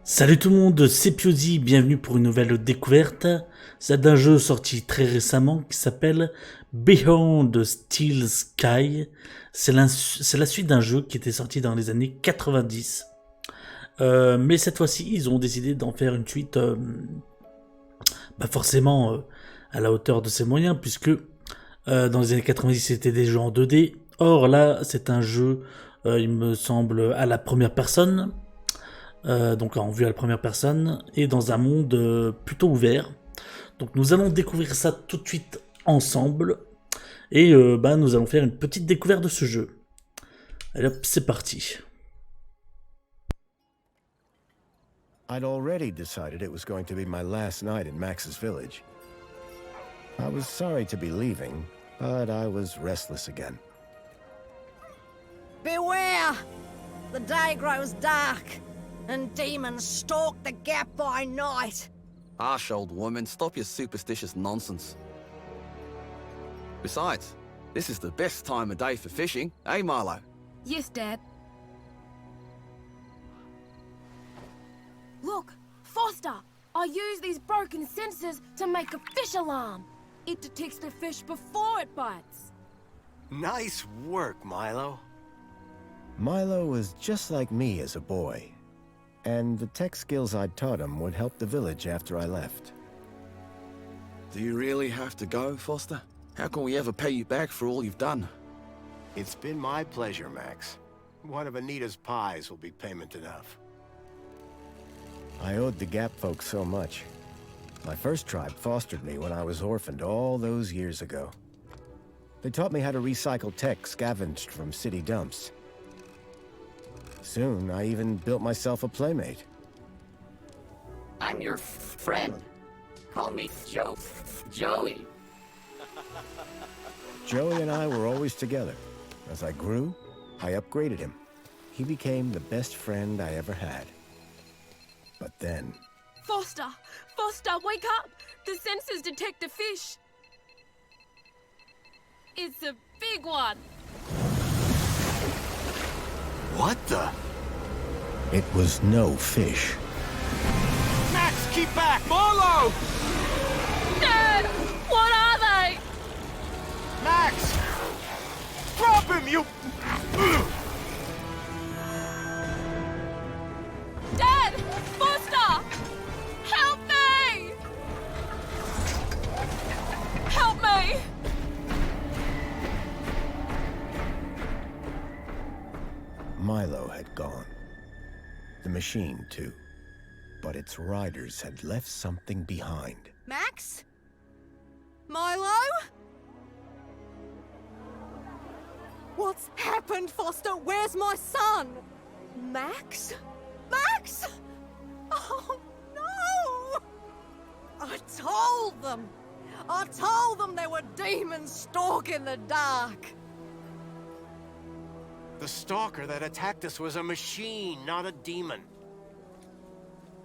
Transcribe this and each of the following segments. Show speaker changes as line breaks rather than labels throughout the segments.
Salut tout le monde, c'est Piozzi, bienvenue pour une nouvelle découverte. C'est d'un jeu sorti très récemment qui s'appelle Beyond Steel Sky. C'est la suite d'un jeu qui était sorti dans les années 90. Mais cette fois-ci, ils ont décidé d'en faire une suite forcément à la hauteur de ses moyens, puisque dans les années 90, c'était des jeux en 2D. Or là, c'est un jeu, il me semble, à la première personne. Donc en vue à la première personne, et dans un monde plutôt ouvert. Donc nous allons découvrir ça tout de suite ensemble, et nous allons faire une petite découverte de ce jeu. Allez hop, c'est parti.
I'd already decided it was going to be my last night in Max's village. I was sorry to be leaving, but I was restless again.
Beware! The day grows dark, and demons stalk the gap by night.
Harsh, old woman, stop your superstitious nonsense. Besides, this is the best time of day for fishing, eh, Milo?
Yes, Dad. Look, Foster! I use these broken sensors to make a fish alarm. It detects the fish before it bites.
Nice work, Milo.
Milo was just like me as a boy, and the tech skills I'd taught him would help the village after I left.
Do you really have to go, Foster? How can we ever pay you back for all you've done?
It's been my pleasure, Max. One of Anita's pies will be payment enough.
I owed the Gap folks so much. My first tribe fostered me when I was orphaned all those years ago. They taught me how to recycle tech scavenged from city dumps. Soon, I even built myself a playmate.
I'm your friend. Call me Joey.
Joey and I were always together. As I grew, I upgraded him. He became the best friend I ever had. But then...
Foster! Foster, wake up! The sensors detect a fish. It's a big one.
What the?
It was no fish.
Max, keep back! Milo!
Dad! What are they?
Max! Drop him, you...
Dad! Foster! Help me! Help me!
Milo had gone. The machine, too. But its riders had left something behind.
Max? Milo? What's happened, Foster? Where's my son? Max? Max? Oh, no! I told them! I told them there were demons stalking the dark!
The stalker that attacked us was a machine, not a demon.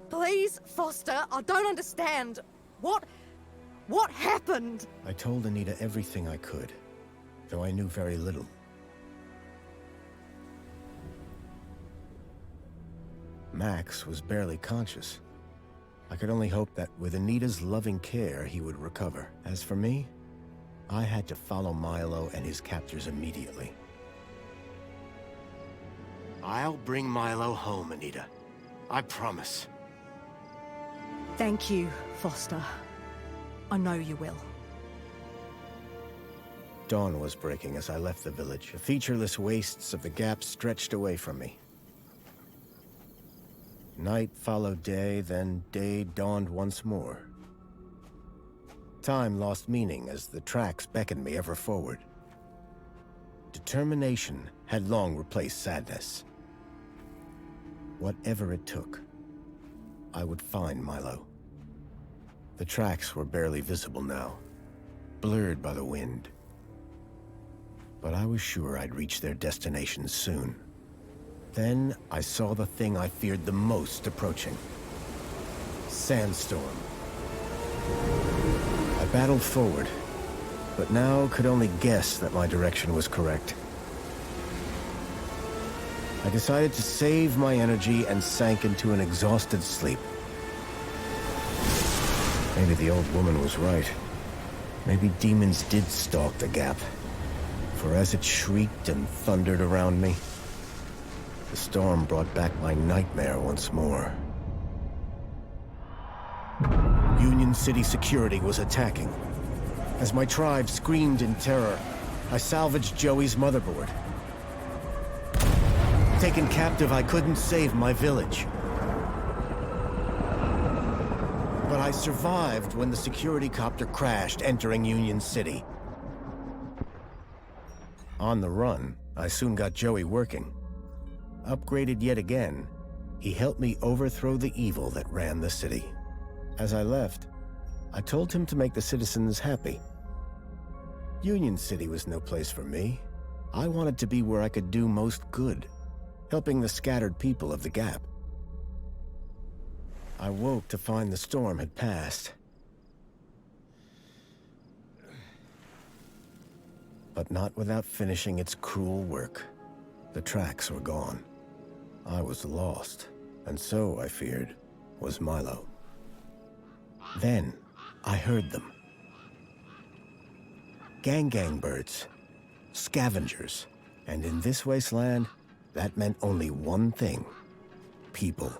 Please, Foster, I don't understand. What happened?
I told Anita everything I could, though I knew very little. Max was barely conscious. I could only hope that with Anita's loving care, he would recover. As for me, I had to follow Milo and his captors immediately.
I'll bring Milo home, Anita. I promise.
Thank you, Foster. I know you will.
Dawn was breaking as I left the village. The featureless wastes of the Gap stretched away from me. Night followed day, then day dawned once more. Time lost meaning as the tracks beckoned me ever forward. Determination had long replaced sadness. Whatever it took, I would find Milo. The tracks were barely visible now, blurred by the wind. But I was sure I'd reach their destination soon. Then I saw the thing I feared the most approaching. Sandstorm. I battled forward, but now could only guess that my direction was correct. I decided to save my energy and sank into an exhausted sleep. Maybe the old woman was right. Maybe demons did stalk the gap. For as it shrieked and thundered around me, the storm brought back my nightmare once more. Union City security was attacking. As my tribe screamed in terror, I salvaged Joey's motherboard. Taken captive, I couldn't save my village. But I survived when the security copter crashed, entering Union City. On the run, I soon got Joey working. Upgraded yet again, he helped me overthrow the evil that ran the city. As I left, I told him to make the citizens happy. Union City was no place for me. I wanted to be where I could do most good, helping the scattered people of the Gap. I woke to find the storm had passed. But not without finishing its cruel work. The tracks were gone. I was lost, and so, I feared, was Milo. Then, I heard them. Gang birds, scavengers, and in this wasteland, that meant only one thing: people.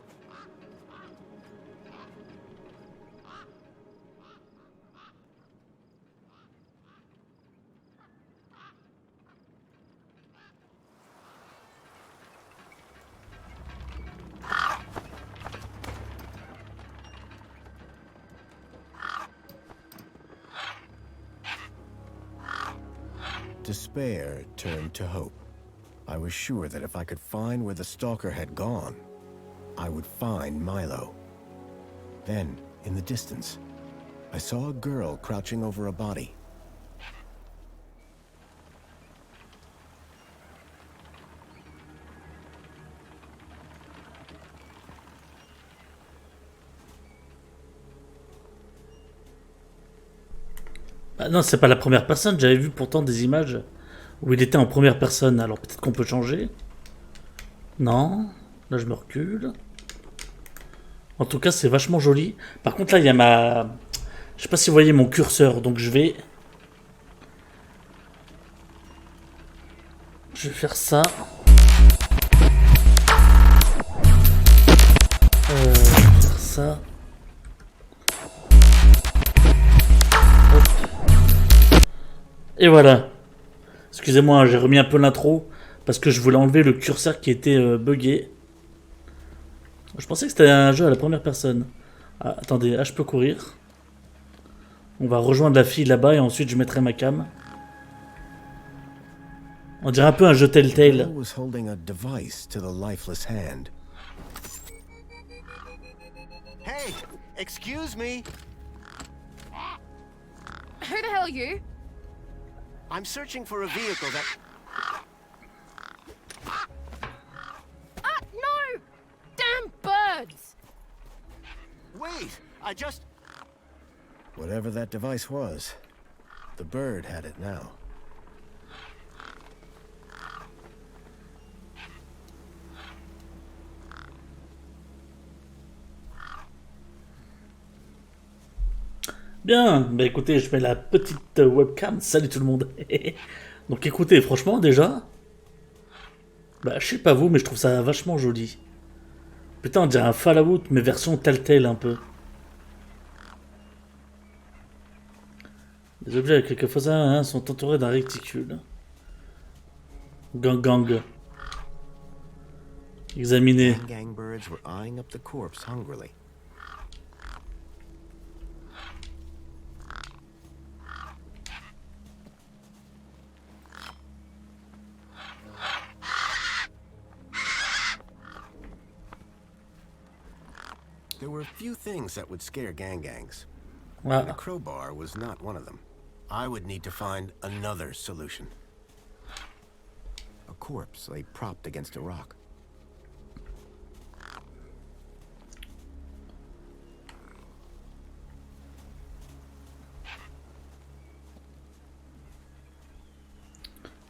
Despair turned to hope. I was sure that if I could find where the stalker had gone, I would find Milo. Then, in the distance, I saw a girl crouching over a body.
Ah non, c'est pas la première personne, j'avais vu pourtant des images où il était en première personne, alors peut-être qu'on peut changer. Non, là je me recule. En tout cas, c'est vachement joli. Par contre, là, il y a ma... Je sais pas si vous voyez mon curseur, donc je vais... Je vais faire ça. Faire ça. Hop. Et voilà. Excusez-moi, j'ai remis un peu l'intro parce que je voulais enlever le curseur qui était buggé. Je pensais que c'était un jeu à la première personne. Ah, attendez, je peux courir. On va rejoindre la fille là-bas et ensuite je mettrai ma cam. On dirait un peu un jeu Telltale.
Hey, excuse me.
Who the hell are you?
I'm searching for a vehicle that...
Ah, no! Damn birds!
Wait, I just...
Whatever that device was, the bird had it now.
Bien, bah écoutez, je mets la petite webcam. Salut tout le monde. Donc écoutez, franchement déjà, bah je sais pas vous, mais je trouve ça vachement joli. Putain, on dirait un Fallout, mais version Telltale un peu. Les objets avec quelques faisans sont entourés d'un réticule. Gang. Examiner.
Gang birds were eyeing up the corpse hungrily. There were few things that would scare gangs.
Ah.
The crowbar was not one of them. I would need to find another solution. A corpse lay propped against a rock.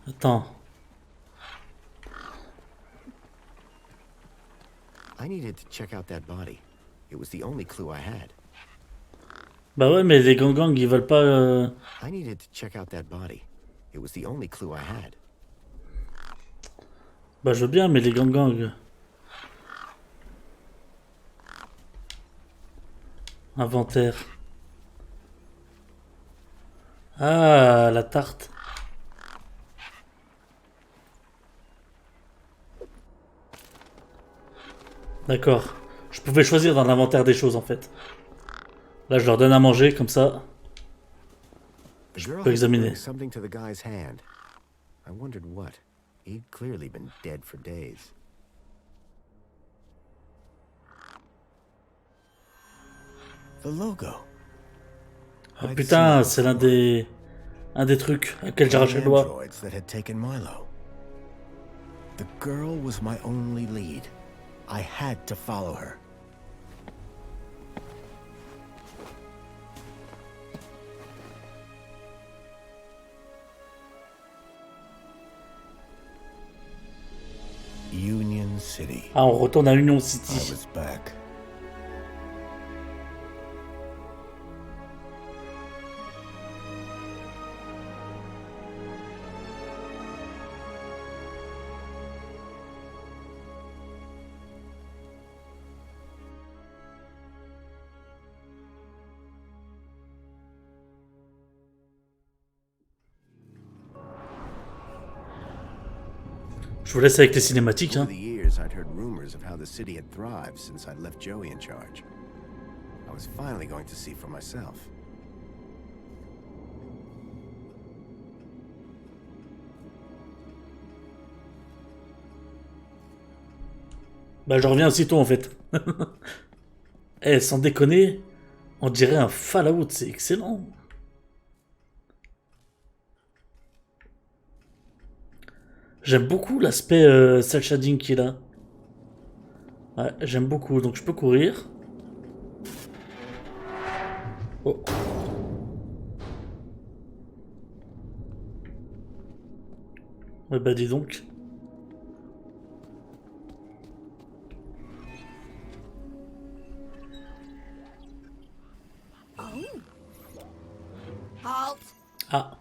Attends.
I needed to check out that body. It was the only clue I had.
Bah ouais, mais les gangs ils veulent pas.
I needed to check out that body. It was the only clue I had.
Bah je veux bien, mais les gangs. Inventaire. Ah, la tarte. D'accord. Je pouvais choisir dans l'inventaire des choses en fait. Là, je leur donne à manger comme ça.
The girl
peux
had
examiner.
bring something to the guy's hand. I wondered what. He'd clearly been dead for days. The logo.
Oh,
I'd
putain,
seen it
c'est
before.
un des trucs à quel j'ai arraché le
The
doigt.
androids that had taken Milo. The girl was my only lead. I had to follow her. Union City.
Ah, on retourne à Union
I
City.
was back.
Je vous laisse avec les cinématiques.
Over
Hein.
the years, I'd heard rumors of how the city had thrived since I'd left Joey in charge. I was finally going to see for myself.
Bah, je reviens aussitôt en fait. Eh, sans déconner, on dirait un Fallout, c'est excellent. J'aime beaucoup l'aspect cel shading qu'il a. Ouais, j'aime beaucoup, donc je peux courir. Oh. Ouais, bah dis donc.
Halt!
Ah.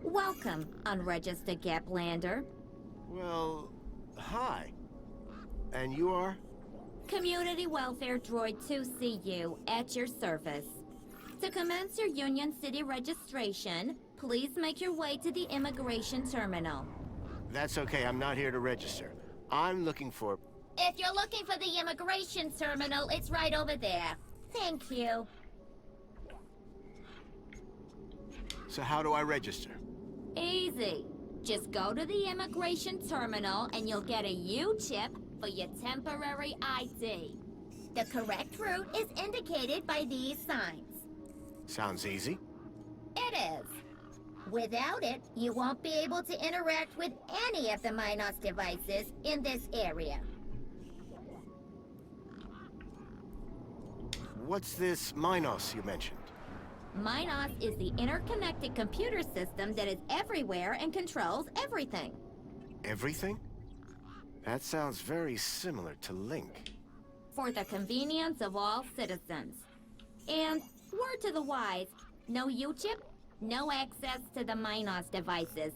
Welcome, unregistered Gaplander.
Well, hi. And you are?
Community Welfare Droid 2CU at your service. To commence your Union City registration, please make your way to the immigration terminal.
That's okay, I'm not here to register. I'm looking for...
If you're looking for the immigration terminal, it's right over there. Thank you.
So how do I register?
Easy. Just go to the immigration terminal and you'll get a U-chip for your temporary ID. The correct route is indicated by these signs.
Sounds easy.
It is. Without it, you won't be able to interact with any of the Minos devices in this area.
What's this Minos you mentioned?
Minos is the interconnected computer system that is everywhere and controls everything.
Everything? That sounds very similar to Link.
For the convenience of all citizens. And, word to the wise, no U-chip, no access to the Minos devices.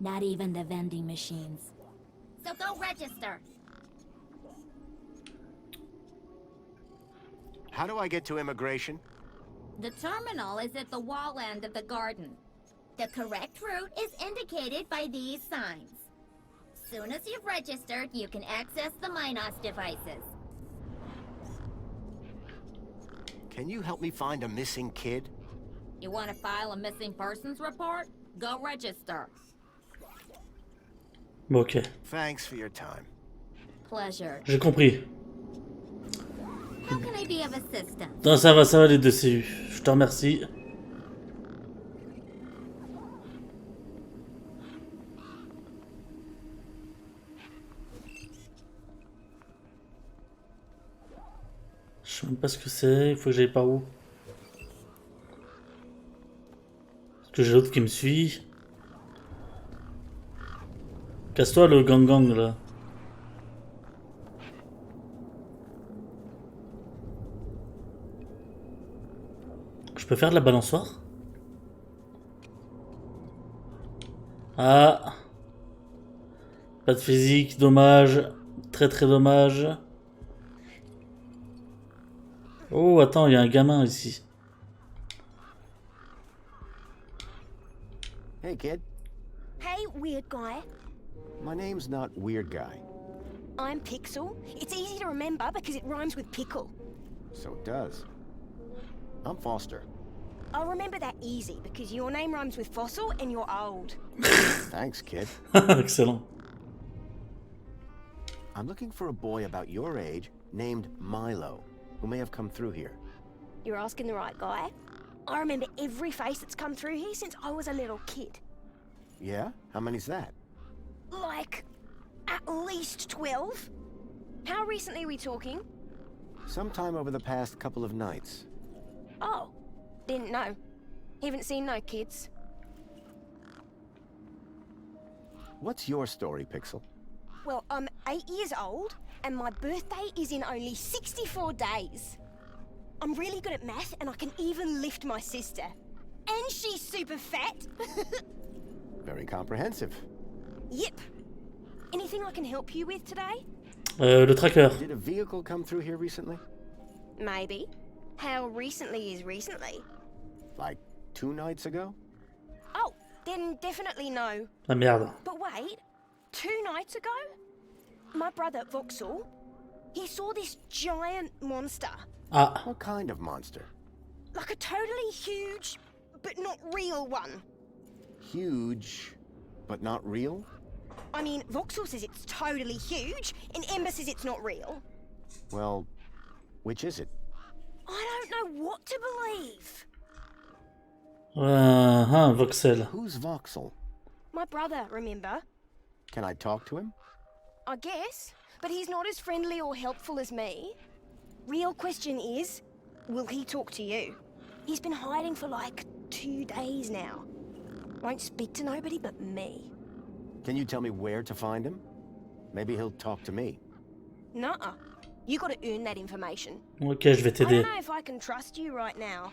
Not even the vending machines. So go register.
How do I get to immigration?
The terminal is at the wall end of the garden. The correct route is indicated by these signs. Soon as you've registered, you can access the Minos devices.
Can you help me find a missing kid?
You want to file a missing persons report? Go register.
Bon, ok.
Thanks for your time.
Pleasure.
J'ai compris.
How can I be of assistance?
Non, ça va les deux CU. Je te remercie. Je sais même pas ce que c'est. Il faut que j'aille par où? Parce que j'ai l'autre qui me suit. Casse-toi le gang là. Je peux faire de la balançoire? Ah. Pas de physique, dommage. Très très dommage. Oh, attends, il y a un gamin ici.
Hey, kid.
Hey, weird guy.
My name's not Weird Guy.
I'm Pixel. It's easy to remember because it rhymes with pickle.
So it does. I'm Foster.
I'll remember that easy because your name rhymes with fossil and you're old.
Thanks, kid.
Excellent.
I'm looking for a boy about your age named Milo, who may have come through here.
You're asking the right guy. I remember every face that's come through here since I was a little kid.
Yeah? How many's that?
Like, at least 12. How recently are we talking?
Sometime over the past couple of nights.
Oh, didn't know. Haven't seen no kids.
What's your story, Pixel?
Well, I'm 8 years old, and my birthday is in only 64 days. I'm really good at math, and I can even lift my sister. And she's super fat.
Very comprehensive.
Yep. Anything I can help you with today?
Le tracker.
Did a vehicle come through here recently?
Maybe. How recently is recently?
Like 2 nights ago?
Oh, then definitely no.
Ah merde.
But wait, 2 nights ago? My brother, Voxel, he saw this giant monster.
Ah.
What kind of monster?
Like a totally huge, but not real one.
Huge, but not real?
I mean, Voxel says it's totally huge, and Ember says it's not real.
Well, which is it?
I don't know what to believe.
Voxel.
Who's Voxel?
My brother, remember?
Can I talk to him?
I guess, but he's not as friendly or helpful as me. Real question is, will he talk to you? He's been hiding for like 2 days now. Won't speak to nobody but me.
Can you tell me where to find him? Maybe he'll talk to me.
Nuh-uh. You gotta earn that information.
Ok, je vais
I
t'aider.
don't know if I can trust you right now.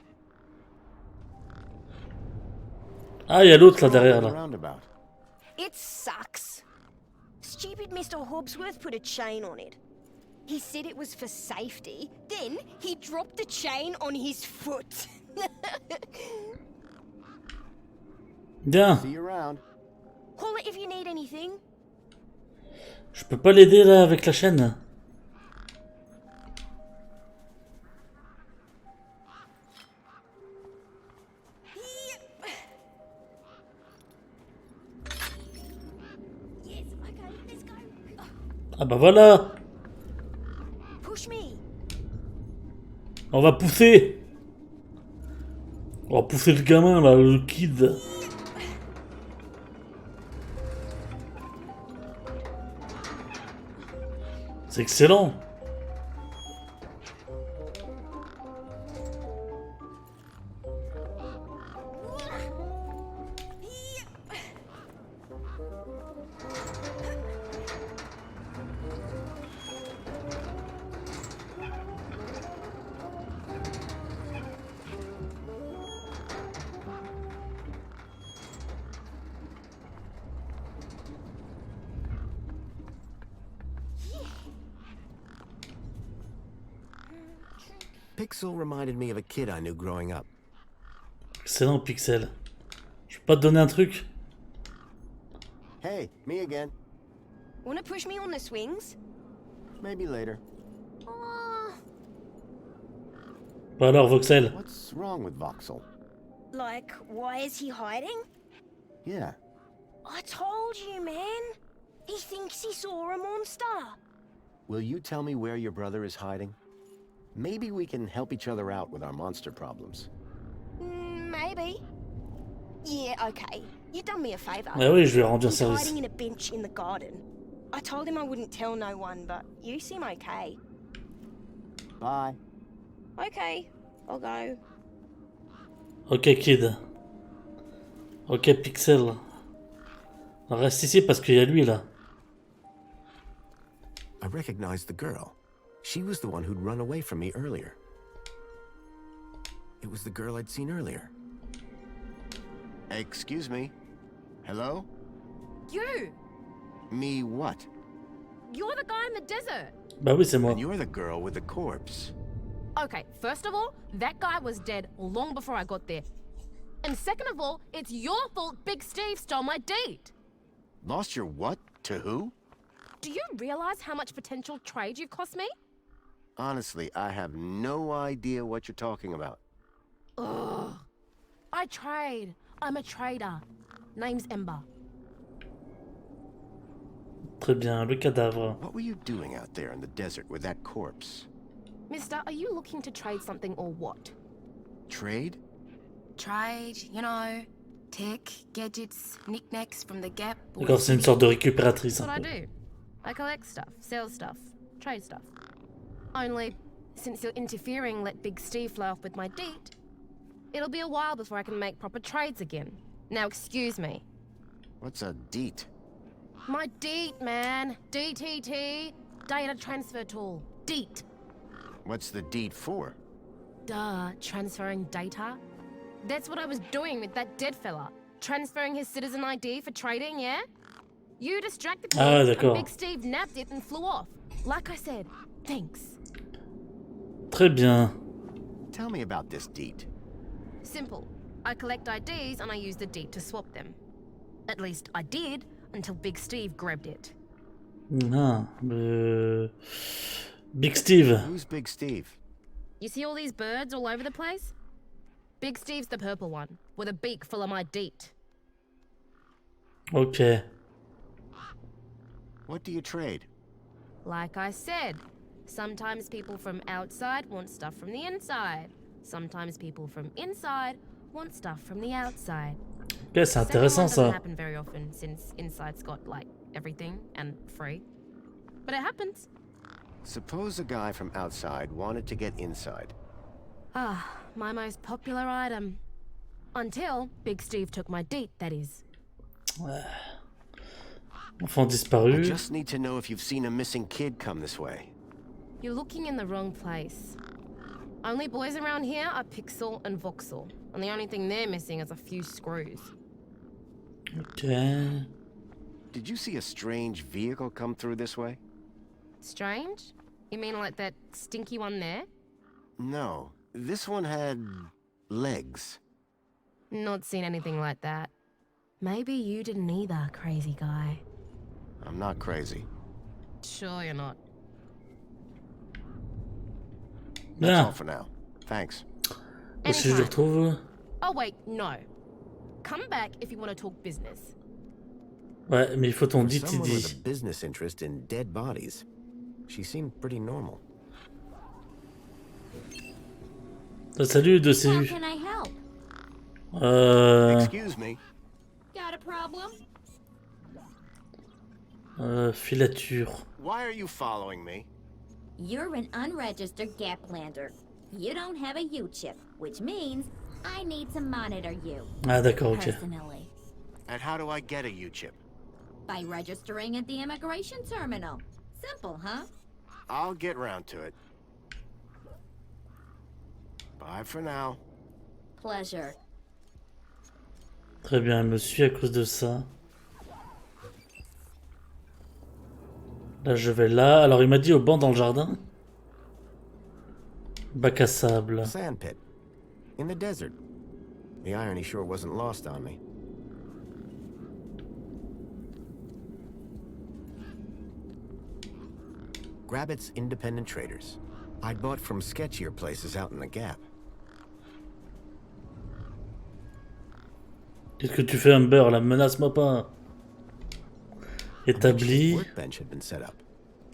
Ah, il y a l'autre là derrière là.
Roundabout.
It sucks. Stupid Mr. Hobbsworth put a chain on it. He said it was for safety, then he dropped the chain on his foot.
Bien.
See you around.
Call it if you need anything.
Je peux pas l'aider là avec la chaîne.
Yes, okay, let's go.
Ah bah voilà.
Push me.
On va pousser. On va pousser le gamin là, le kid. C'est excellent.
Pixel reminded me of a kid I knew growing up.
Excellent, Pixel. Je peux pas te donner un truc?
Hey, me again.
Wanna push me on the swings?
Maybe later.
Bah alors, Voxel.
What's wrong with Voxel?
Like, why is he hiding?
Yeah.
I told you, man. He thinks he saw a monster.
Will you tell me where your brother is hiding? Maybe we can help each other out with our monster problems.
Maybe. Yeah, okay. You've done me a favor.
Ah oui, je lui ai rendu un
He's
service.
hiding in a bench in the garden. I told him I wouldn't tell no one, but you seem okay.
Bye.
Okay, I'll go.
Ok, kid. Ok, Pixel. On reste ici parce qu'il y a lui là.
I recognized the girl. She was the one who'd run away from me earlier. It was the girl I'd seen earlier. Excuse me. Hello?
You!
Me what?
You're the guy in the desert!
Bah oui, c'est moi.
And you're the girl with the corpse.
Okay, first of all, that guy was dead long before I got there. And second of all, it's your fault Big Steve stole my date!
Lost your what? To who?
Do you realize how much potential trade you've cost me?
Honestly, I have no idea what you're talking about.
Ugh. I trade. I'm a trader. Name's Ember.
Très bien, le cadavre.
What were you doing out there in the desert with that corpse?
Mister, are you looking to trade something or what?
Trade?
Trade, you know, tech, gadgets, knickknacks from the Gap.
D'accord, c'est une sorte de récupératrice.
That's what I do. I collect stuff, sell stuff, trade stuff. Only, since you're interfering, let Big Steve fly off with my deet, it'll be a while before I can make proper trades again. Now excuse me.
What's a deet?
My deet, man. DTT. Data transfer tool. Deet.
What's the deet for?
Duh, transferring data. That's what I was doing with that dead fella. Transferring his citizen ID for trading, yeah? You distracted me,
Ah, d'accord.
and Big Steve nabbed it and flew off. Like I said, thanks.
Très bien.
Tell me about this deet.
Simple. I collect IDs and I use the deed to swap them. At least I did, until Big Steve grabbed it.
Ah, Big Steve.
Who's Big Steve?
You see all these birds all over the place? Big Steve's the purple one, with a beak full of my deet.
Ok.
What do you trade?
Like I said, sometimes people from outside want stuff from the inside. Sometimes people from inside want stuff from the outside.
Ok, c'est intéressant
Doesn't
ça.
happen very often since inside's got like everything and free. But it happens.
Suppose a guy from outside wanted to get inside.
Ah, my most popular item. Until Big Steve took my deet, that is.
Enfant
I
disparu.
just need to know if you've seen a missing kid come this way.
You're looking in the wrong place. Only boys around here are Pixel and Voxel, and the only thing they're missing is a few screws.
Ok.
Did you see a strange vehicle come through this way?
Strange? You mean like that stinky one there?
No. This one had legs.
Not seen anything like that. Maybe you didn't either, crazy guy.
I'm not crazy.
Sure you're not.
That's all
Bien.
for now. Thanks.
Est-ce que je le retrouve?
Oh wait, no. Come back if you want to talk business.
Ouais, mais il faut ton
For someone with
DTD.
a business interest in dead bodies, she seemed pretty normal.
Salut de
How
CU.
can I help?
Excuse me.
Got a problem?
Filature.
Why are you following me?
You're an unregistered Gaplander. You don't have a U-chip, which means I need to monitor you.
Ah d'accord, ok.
Personally.
And how do I get a U-chip?
By registering at the immigration terminal. Simple, huh?
I'll get round to it. Bye for now.
Pleasure.
Très bien, elle me suit à cause de ça. Là, je vais là. Alors, il m'a dit au banc dans le jardin. Bac à sable.
Sand pit. In the desert. The irony sure wasn't lost on me. Grabbit's independent traders. I'd bought from sketchier places out in the Gap.
Qu'est-ce que tu fais, Humber? La menace-moi pas.
A
Établi.
workbench had been set up.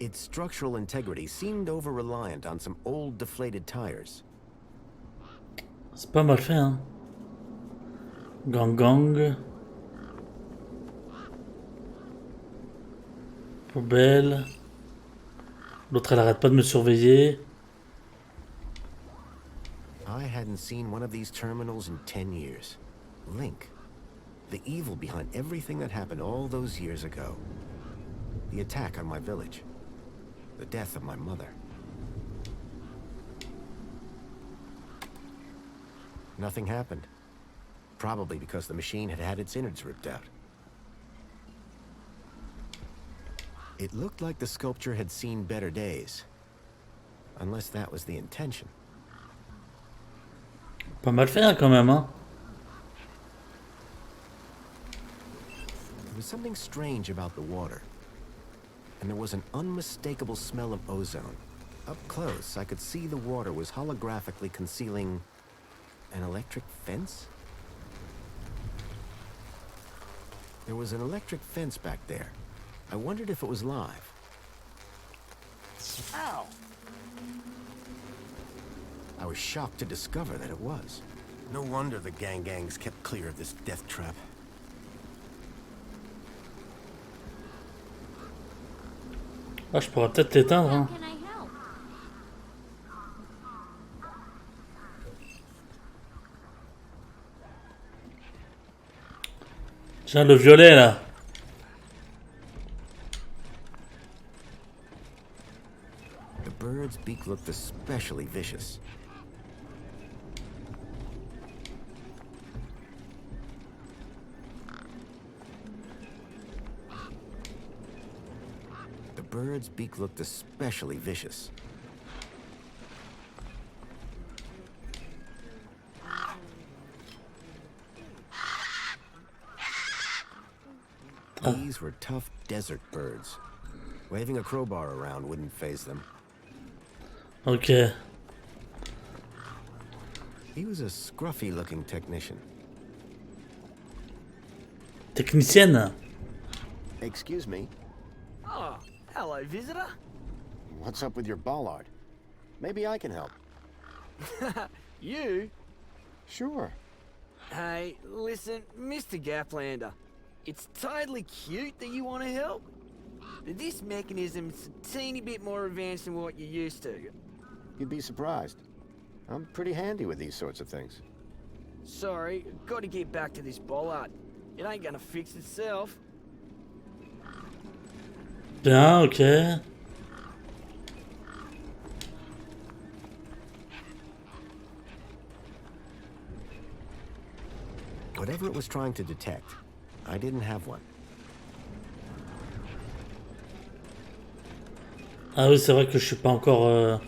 Its structural integrity seemed over-reliant on some old deflated tires.
C'est pas mal fait, hein. Gang gang. Poubelle. L'autre, elle arrête pas de me surveiller.
I hadn't seen one of these terminals in 10 years. Link. The evil behind everything that happened all those years ago. The attack on my village. The death of my mother. Nothing happened. Probably because the machine had had its innards ripped out. It looked like the sculpture had seen better days. Unless that was the intention.
Pas mal fait hein, quand même, hein.
There was something strange about the water. And there was an unmistakable smell of ozone. Up close, I could see the water was holographically concealing an electric fence? There was an electric fence back there. I wondered if it was live. Ow! I was shocked to discover that it was. No wonder the gangs kept clear of this death trap.
Ah, je pourrais peut-être l'éteindre.
How
Hein.
can I help?
Tiens, le violet là.
The bird's beak looked especially vicious. The bird's beak looked especially vicious. These were tough desert birds. Waving a crowbar around wouldn't faze them.
Ok.
He was a scruffy-looking technician.
Technicienne.
Excuse me.
Oh, hello, visitor.
What's up with your bollard? Maybe I can help.
You?
Sure.
Hey, listen, Mr. Gaplander. It's totally cute that you want to help. But this mechanism's a teeny bit more advanced than what you're used to.
You'd be surprised. I'm pretty handy with these sorts of things.
Sorry, gotta get back to this bollard. It ain't gonna fix itself.
Bien, ok.
Whatever it was trying to detect, I didn't have one.
Ah oui, c'est vrai que je suis pas encore...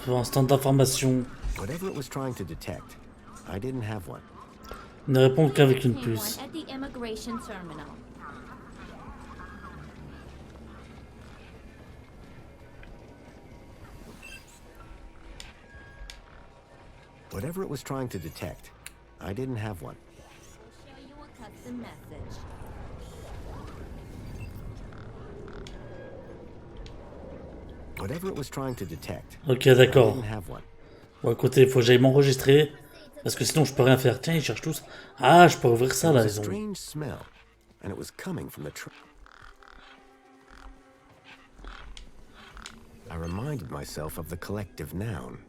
En stand d'information.
Whatever it was trying to detect, I didn't have one.
Ne répondre qu'avec une
Obtain
puce.
one at the immigration terminal.
Whatever it was trying to detect, I didn't have one.
Show you a custom message.
Whatever it was trying to detect,
Ok,
I
d'accord.
didn't have one.
Bon, écoutez, il faut que j'aille m'enregistrer. Parce que sinon, je peux rien faire. Tiens, ils cherchent tous. Ah, je peux ouvrir ça,
There
là.
was a
Ils ont...
strange smell, and it was coming from the I reminded myself of the collective noun,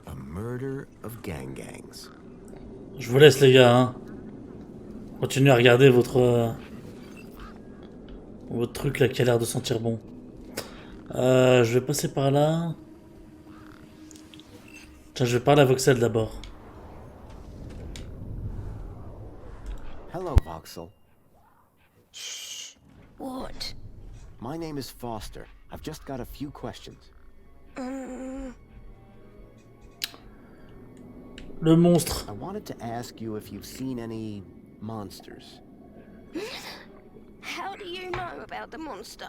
a murder of gangs.
Je vous laisse, les gars. Hein. Continuez à regarder votre truc, là, qui a l'air de sentir bon. Je vais passer par là. Tiens, je vais parler à Voxel d'abord.
Hello, Voxel.
What?
My name is Foster. I've just got a few questions.
Le monstre.
I wanted to ask you if you've seen any monsters.
How do you know about the monster?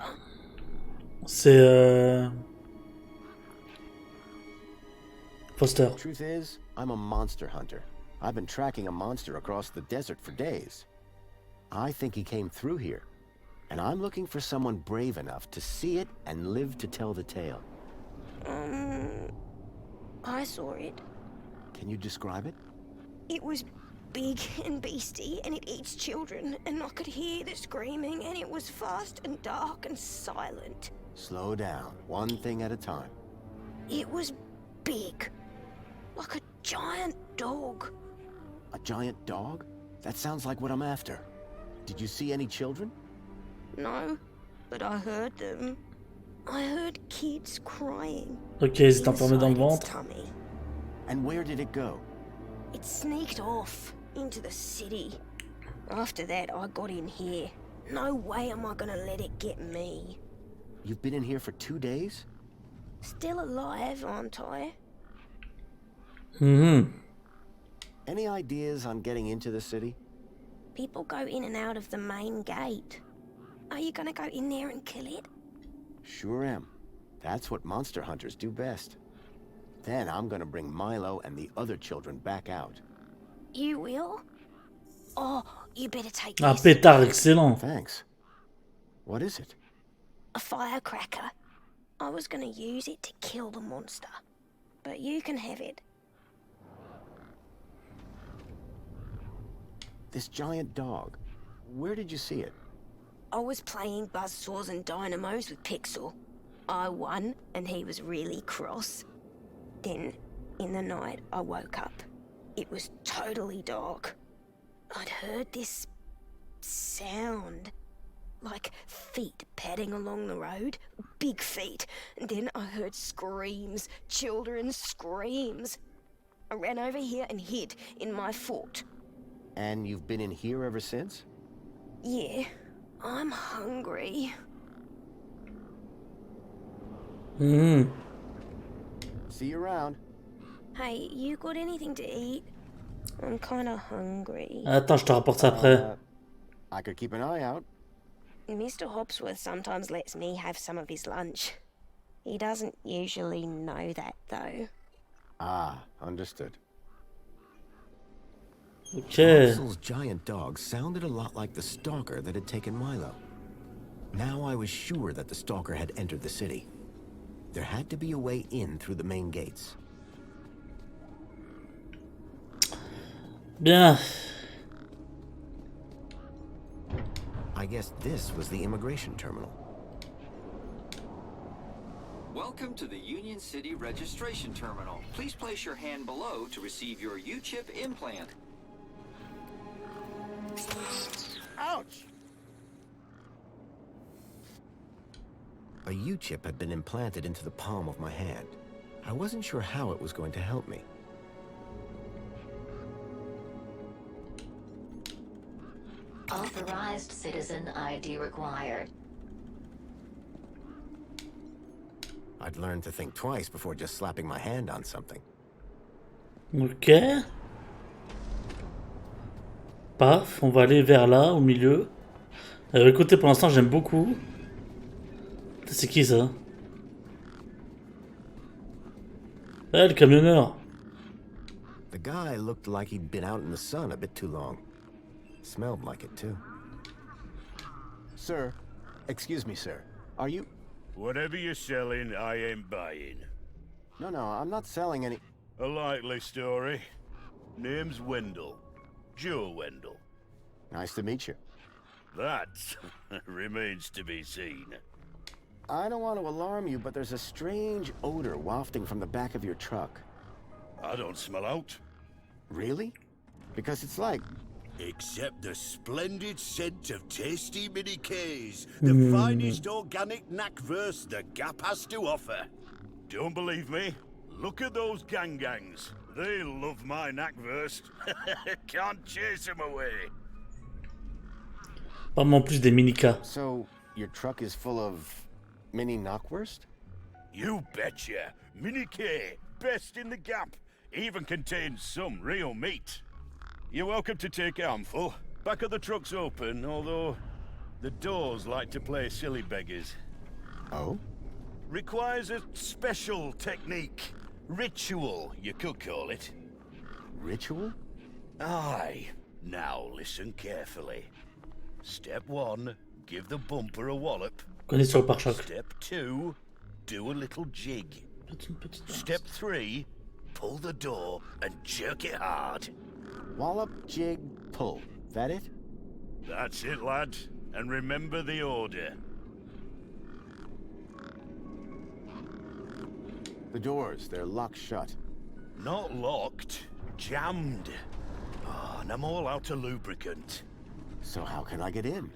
C'est Foster.
Truth is, I'm a monster hunter. I've been tracking a monster across the desert for days. I think he came through here, and I'm looking for someone brave enough to see it and live to tell the tale.
I saw it.
Can you describe it?
It was big and beastie, and it eats children, and I could hear the screaming, and it was fast and dark and silent.
Slow down, one thing at a time.
It was big, like a giant dog.
A giant dog? That sounds like what I'm after. Did you see any children?
No, but I heard them. I heard kids crying.
Ok, ils étaient enfermés dans le ventre.
Tummy.
And where did it go?
It sneaked off into the city. After that, I got in here. No way am I gonna let it get me.
You've been in here for 2 days?
Still alive, aren't I?
Mhm.
Any ideas on getting into the city?
People go in and out of the main gate. Are you gonna go in there and kill it?
Sure am. That's what monster hunters do best. Then I'm gonna bring Milo and the other children back out.
You will? Oh, you better take
Ah,
this.
pétard, excellent.
Thanks. What is it?
A firecracker. I was gonna use it to kill the monster. But you can have it.
This giant dog. Where did you see it?
I was playing buzzsaws and dynamos with Pixel. I won, and he was really cross. Then, in the night, I woke up. It was totally dark. I'd heard this sound. Like feet padding along the road. Big feet. And then I heard screams. Children's screams. I ran over here and hid in my fort.
And you've been in here ever since?
Yeah, I'm hungry.
Mhm.
See you around.
Hey, you got anything to eat? I'm kinda hungry.
Attends, je te rapporte ça après.
I could keep an eye out.
Mr. Hopsworth sometimes lets me have some of his lunch. He doesn't usually know that, though.
Ah, understood.
Ok.
Russell's giant dog sounded a lot like the stalker that had taken Milo. Now I was sure that the stalker had entered the city. There had to be a way in through the main gates.
Bien.
I guess this was the immigration terminal.
Welcome to the Union City Registration Terminal. Please place your hand below to receive your U-chip implant.
Ouch!
A U-chip had been implanted into the palm of my hand. I wasn't sure how it was going to help me.
Authorized citizen ID required.
I'd learned to think twice before just slapping my hand on something.
Ok. Paf, on va aller vers là, au milieu. Écoutez, pour l'instant, j'aime beaucoup. C'est qui ça? Eh, le camionneur.
The guy looked like he'd been out in the sun a bit too long. Smelled like it too.
Sir, excuse me, sir. Are you...
Whatever you're selling, I ain't buying.
No, I'm not selling any...
A likely story. Name's Wendell. Joe Wendell.
Nice to meet you.
That remains to be seen.
I don't want to alarm you, but there's a strange odor wafting from the back of your truck.
I don't smell out.
Really? Because it's like...
Except the splendid scent of tasty mini K's, the finest organic knackverse the Gap has to offer.
Don't believe me? Look at those gangs. They love my knackverse. Can't chase them away.
Pas en plus des minicas.
So, your truck is full of mini knockwurst?
You betcha. Mini K, best in the Gap. Even contains some real meat. You're welcome to take a handful. Back of the truck's open, although the doors like to play silly beggars.
Oh?
Requires a special technique. Ritual, you could call it.
Ritual?
Aye. Now listen carefully. Step 1, give the bumper a wallop.
Connais sur le pare-choc.
Step 2, do a little jig. Step 3, pull the door and jerk it hard.
Wallop, jig, pull. That it?
That's it, lad. And remember the order.
The doors, they're locked shut.
Not locked, jammed.
Oh, and I'm all out of lubricant.
So how can I get in?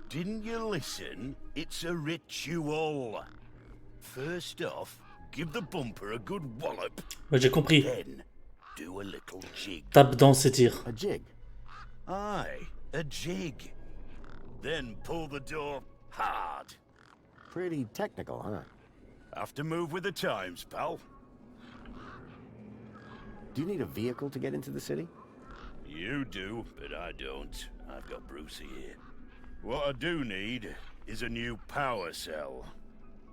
Didn't you listen? It's a ritual. First off, give the bumper a good wallop.
Ouais, j'ai compris.
Then, do a little jig.
Tape, danse et tire.
A jig?
Aye, a jig. Then pull the door hard.
Pretty technical, huh?
Have to move with the times, pal.
Do you need a vehicle to get into the city?
You do, but I don't. I've got Brucey here. What I do need is a new power cell.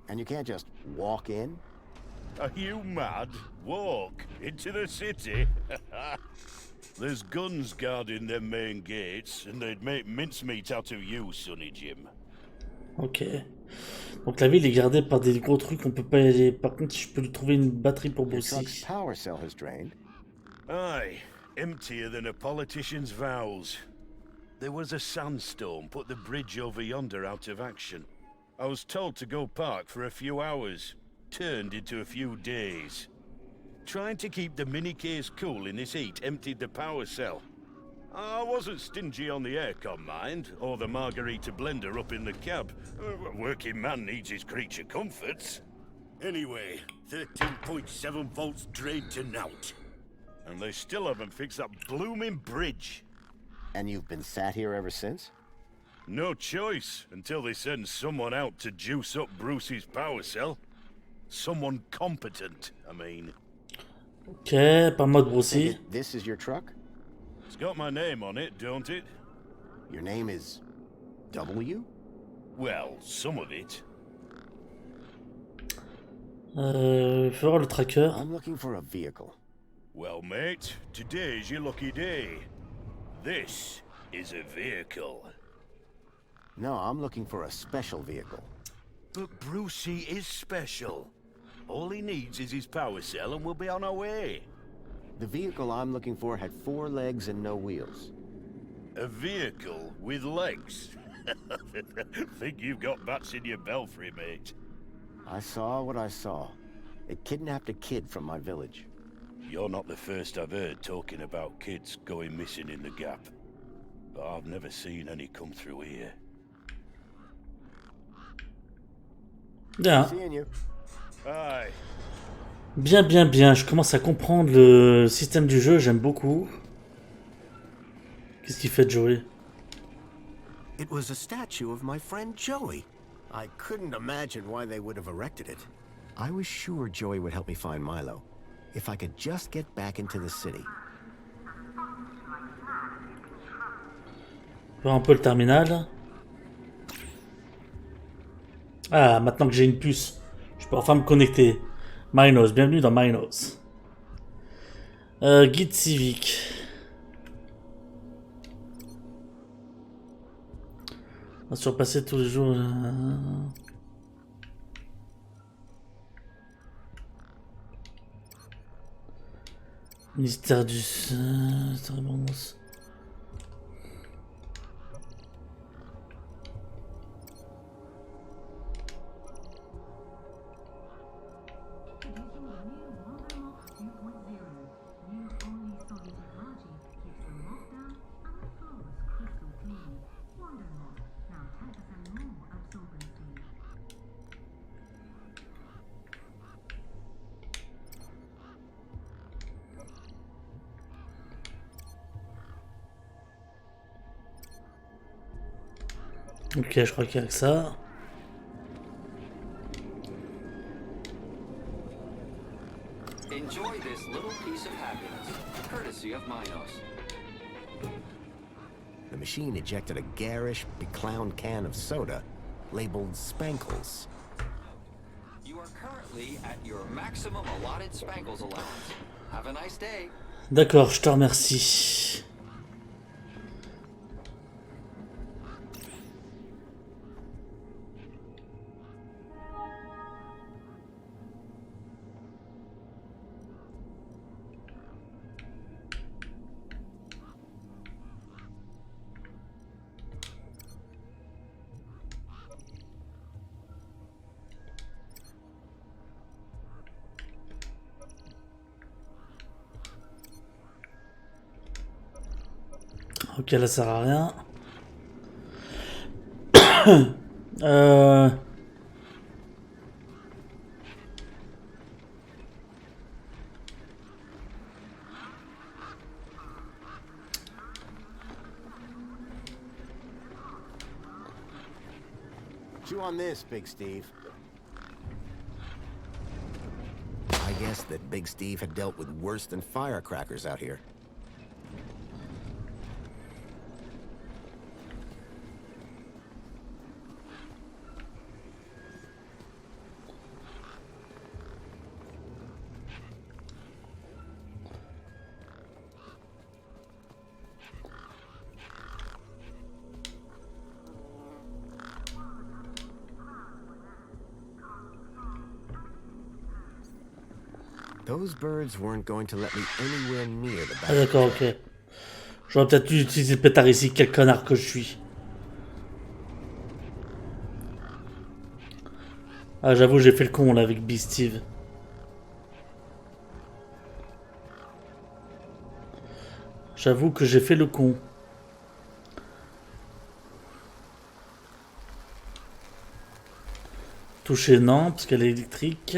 And you can't just walk in?
Are you mad? Walk into the city? There's guns guarding them main gates, and they'd make mincemeat out of you, Sonny Jim.
Ok. Donc la ville est gardée par des gros trucs, on peut pas y aller. Par contre, je peux lui trouver une batterie pour
Your
Brucey.
truck's power cell has drained.
Aye, emptier than a politician's vows. There was a sandstorm put the bridge over yonder out of action. I was told to go park for a few hours. Turned into a few days. Trying to keep the mini case cool in this heat emptied the power cell. I wasn't stingy on the aircon, mind, or the margarita blender up in the cab. A working man needs his creature comforts. Anyway, 13.7 volts drained to naught. And they still haven't fixed that blooming bridge.
And you've been sat here ever since?
No choice, until they send someone out to juice up Brucey's power cell. Someone competent, I mean.
Ok, par mode Brucey.
This is your truck?
It's got my name on it, don't it?
Your name is W?
Well, some of it.
Il faut voir le tracker.
I'm looking for a vehicle.
Well, mate, today's your lucky day. This is a vehicle.
No, I'm looking for a special vehicle.
But Brucey is special. All he needs is his power cell and we'll be on our way.
The vehicle I'm looking for had 4 legs and no wheels.
A vehicle with legs? Think you've got bats in your belfry, mate.
I saw what I saw. It kidnapped a kid from my village.
You're not the first I've heard talking about kids going missing in the Gap. But I've never seen any come through here.
Bien.
Seeing you.
Aye.
Bien, bien, bien. Je commence à comprendre le système du jeu, j'aime beaucoup. Qu'est-ce qu'il fait, Joey?
It was a statue of my friend Joey. I couldn't imagine why they would have erected it.
I was sure Joey would help me find Milo. If I could just get back into the city.
Voir un peu le terminal. Ah, maintenant que j'ai une puce, je peux enfin me connecter. Minos, bienvenue dans Minos. Guide civique. On va surpasser tous les jours. Ministère du... Ok, je crois qu'il y a que ça.
Enjoy this little piece of happiness, courtesy of Minos.
The machine ejected a garish, beclowned can of soda labeled Spankles.
You are currently at your maximum allotted Spankles allowance. Have a nice day.
D'accord, je te remercie. Ok, là ça sert à rien.
Chew on this, Big Steve.
I guess that Big Steve had dealt with worse than firecrackers out here. Those birds weren't going to let me anywhere near the back.
Ah d'accord, ok. J'aurais peut-être dû utiliser le pétard ici, quel connard que je suis. Ah j'avoue j'ai fait le con là avec Big Steve. J'avoue que j'ai fait le con. Toucher non, parce qu'elle est électrique.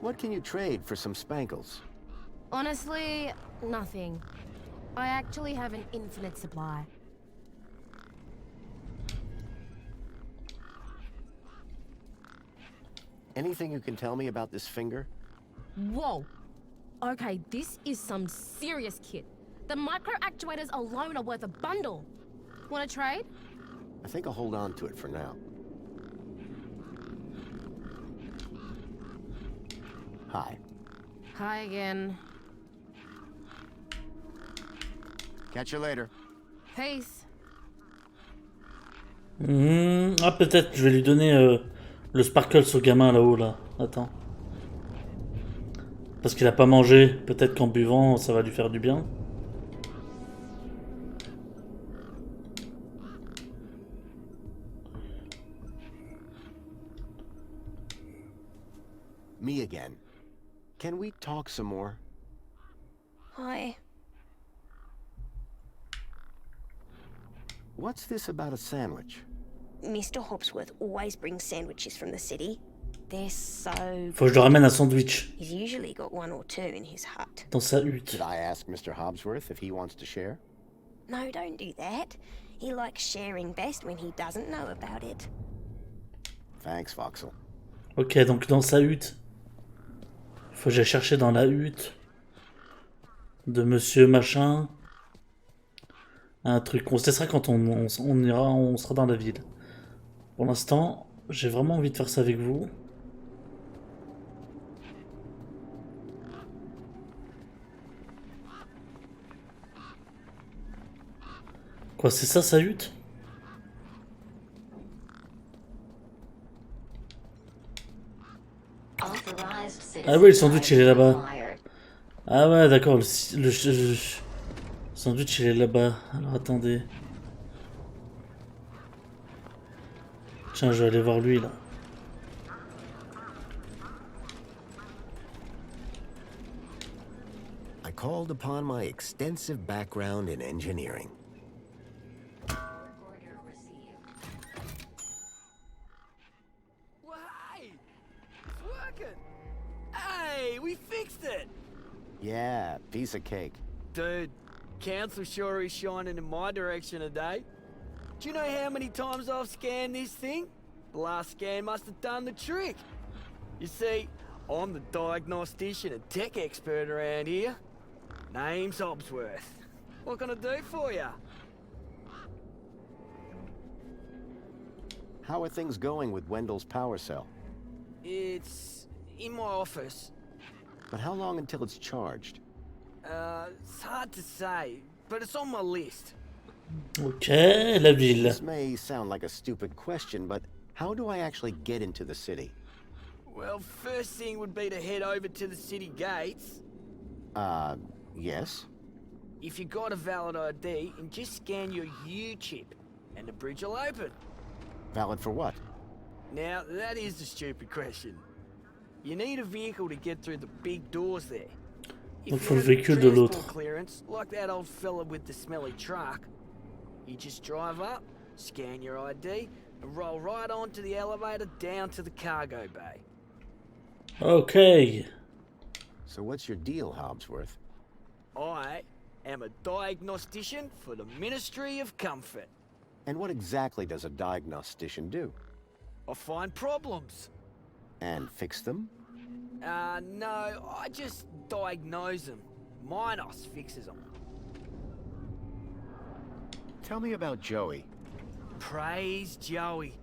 What can you trade for some spankles?
Honestly, nothing. I actually have an infinite supply.
Anything you can tell me about this finger?
Whoa! Okay, this is some serious kit. The micro actuators alone are worth a bundle. Want to trade?
I think I'll hold on to it for now. Hi.
Hi again.
Catch you later.
Peace.
Ah peut-être je vais lui donner le sparkles au gamin là-haut là. Attends. Parce qu'il a pas mangé. Peut-être qu'en buvant ça va lui faire du bien.
Me again. Can we talk some more?
Hi.
What's this about a sandwich?
Mr. Hopsworth always brings sandwiches from the city. They're so
Faut que je le ramène un sandwich.
He's usually got one or two in his hut.
Dans sa hutte.
Did I ask Mr. Hobsworth if he wants to share?
No, don't do that. He likes sharing best when he doesn't know about it.
Thanks, Voxel.
Ok, donc dans sa hutte. Faut que j'aille chercher dans la hutte de monsieur machin un truc. On se laissera quand on sera dans la ville. Pour l'instant, j'ai vraiment envie de faire ça avec vous. Quoi, c'est ça sa hutte? Ah oui, le sandwich il est là-bas. Ah ouais, d'accord, le sandwich il est là-bas. Alors attendez. Tiens, je vais aller voir lui là.
I called upon my extensive background in engineering.
Well, hey! It's working! Hey, we fixed it!
Yeah, piece of cake.
Dude, council sure is shining in my direction today. Do you know how many times I've scanned this thing? The last scan must have done the trick. You see, I'm the diagnostician and tech expert around here. Name's Hobsworth. What can I do for you?
How are things going with Wendell's power cell?
It's in my office.
But how long until it's charged?
It's hard to say, but it's on my list.
Ok, la ville.
This may sound like a stupid question, but how do I actually get into the city?
Well, first thing would be to head over to the city gates.
Yes?
If you got a valid ID, and just scan your U-chip, and the bridge will open.
Valid for what?
Now, that is the stupid question. You need a vehicle to get through the big doors there.
Donc
If
faut
you
le
have
véhicule de l'autre.
transport clearance, like that old fella with the smelly truck, you just drive up, scan your ID, and roll right onto the elevator down to the cargo bay.
Okay.
So what's your deal, Hobbsworth?
I am a diagnostician for the Ministry of Comfort.
And what exactly does a diagnostician do?
I find problems.
And fix them?
No, I just diagnose them. Minos fixes them.
Tell me about Joey.
Praise Joey.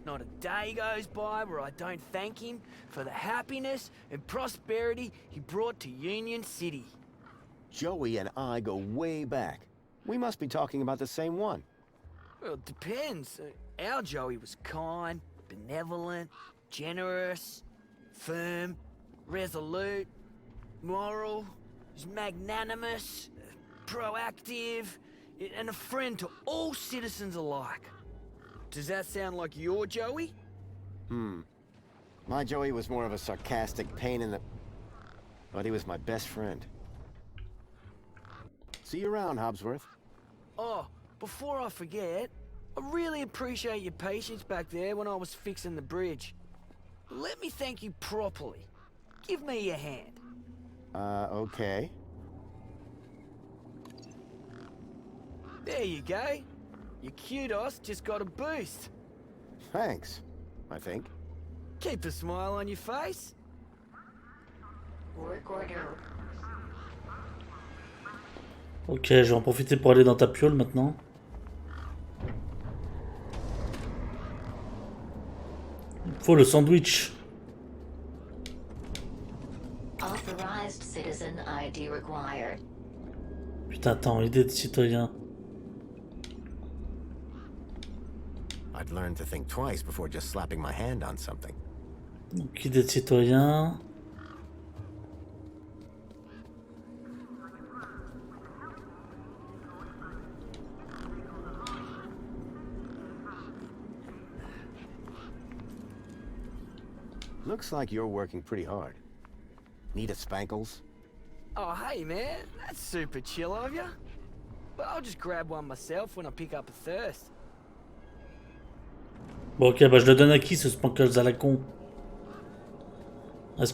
Not a day goes by where I don't thank him for the happiness and prosperity he brought to Union City.
Joey and I go way back. We must be talking about the same one.
Well, it depends. Our Joey was kind, benevolent, generous, firm, resolute, moral, was magnanimous, proactive, and a friend to all citizens alike. Does that sound like your Joey?
My Joey was more of a sarcastic pain in the... But he was my best friend. See you around, Hobbsworth.
Oh, before I forget, I really appreciate your patience back there when I was fixing the bridge. Let me thank you properly. Give me your hand.
Okay.
There you go. Your kudos just got a boost.
Thanks, I think.
Keep a smile on your face.
Work order.
Ok, je vais en profiter pour aller dans ta piole maintenant. Il faut le sandwich.
Authorized citizen ID required.
Putain, attends, idée de citoyen.
I'd learn to think twice before just slapping my hand on something.
Donc, idée de citoyen.
Looks like you're working pretty hard. Need a spankles?
Oh, hey, man. That's super chill of you. But I'll just grab one myself when I pick up a thirst.
Bon, ok, bah je le donne à qui ce Spankles à la con? Est-ce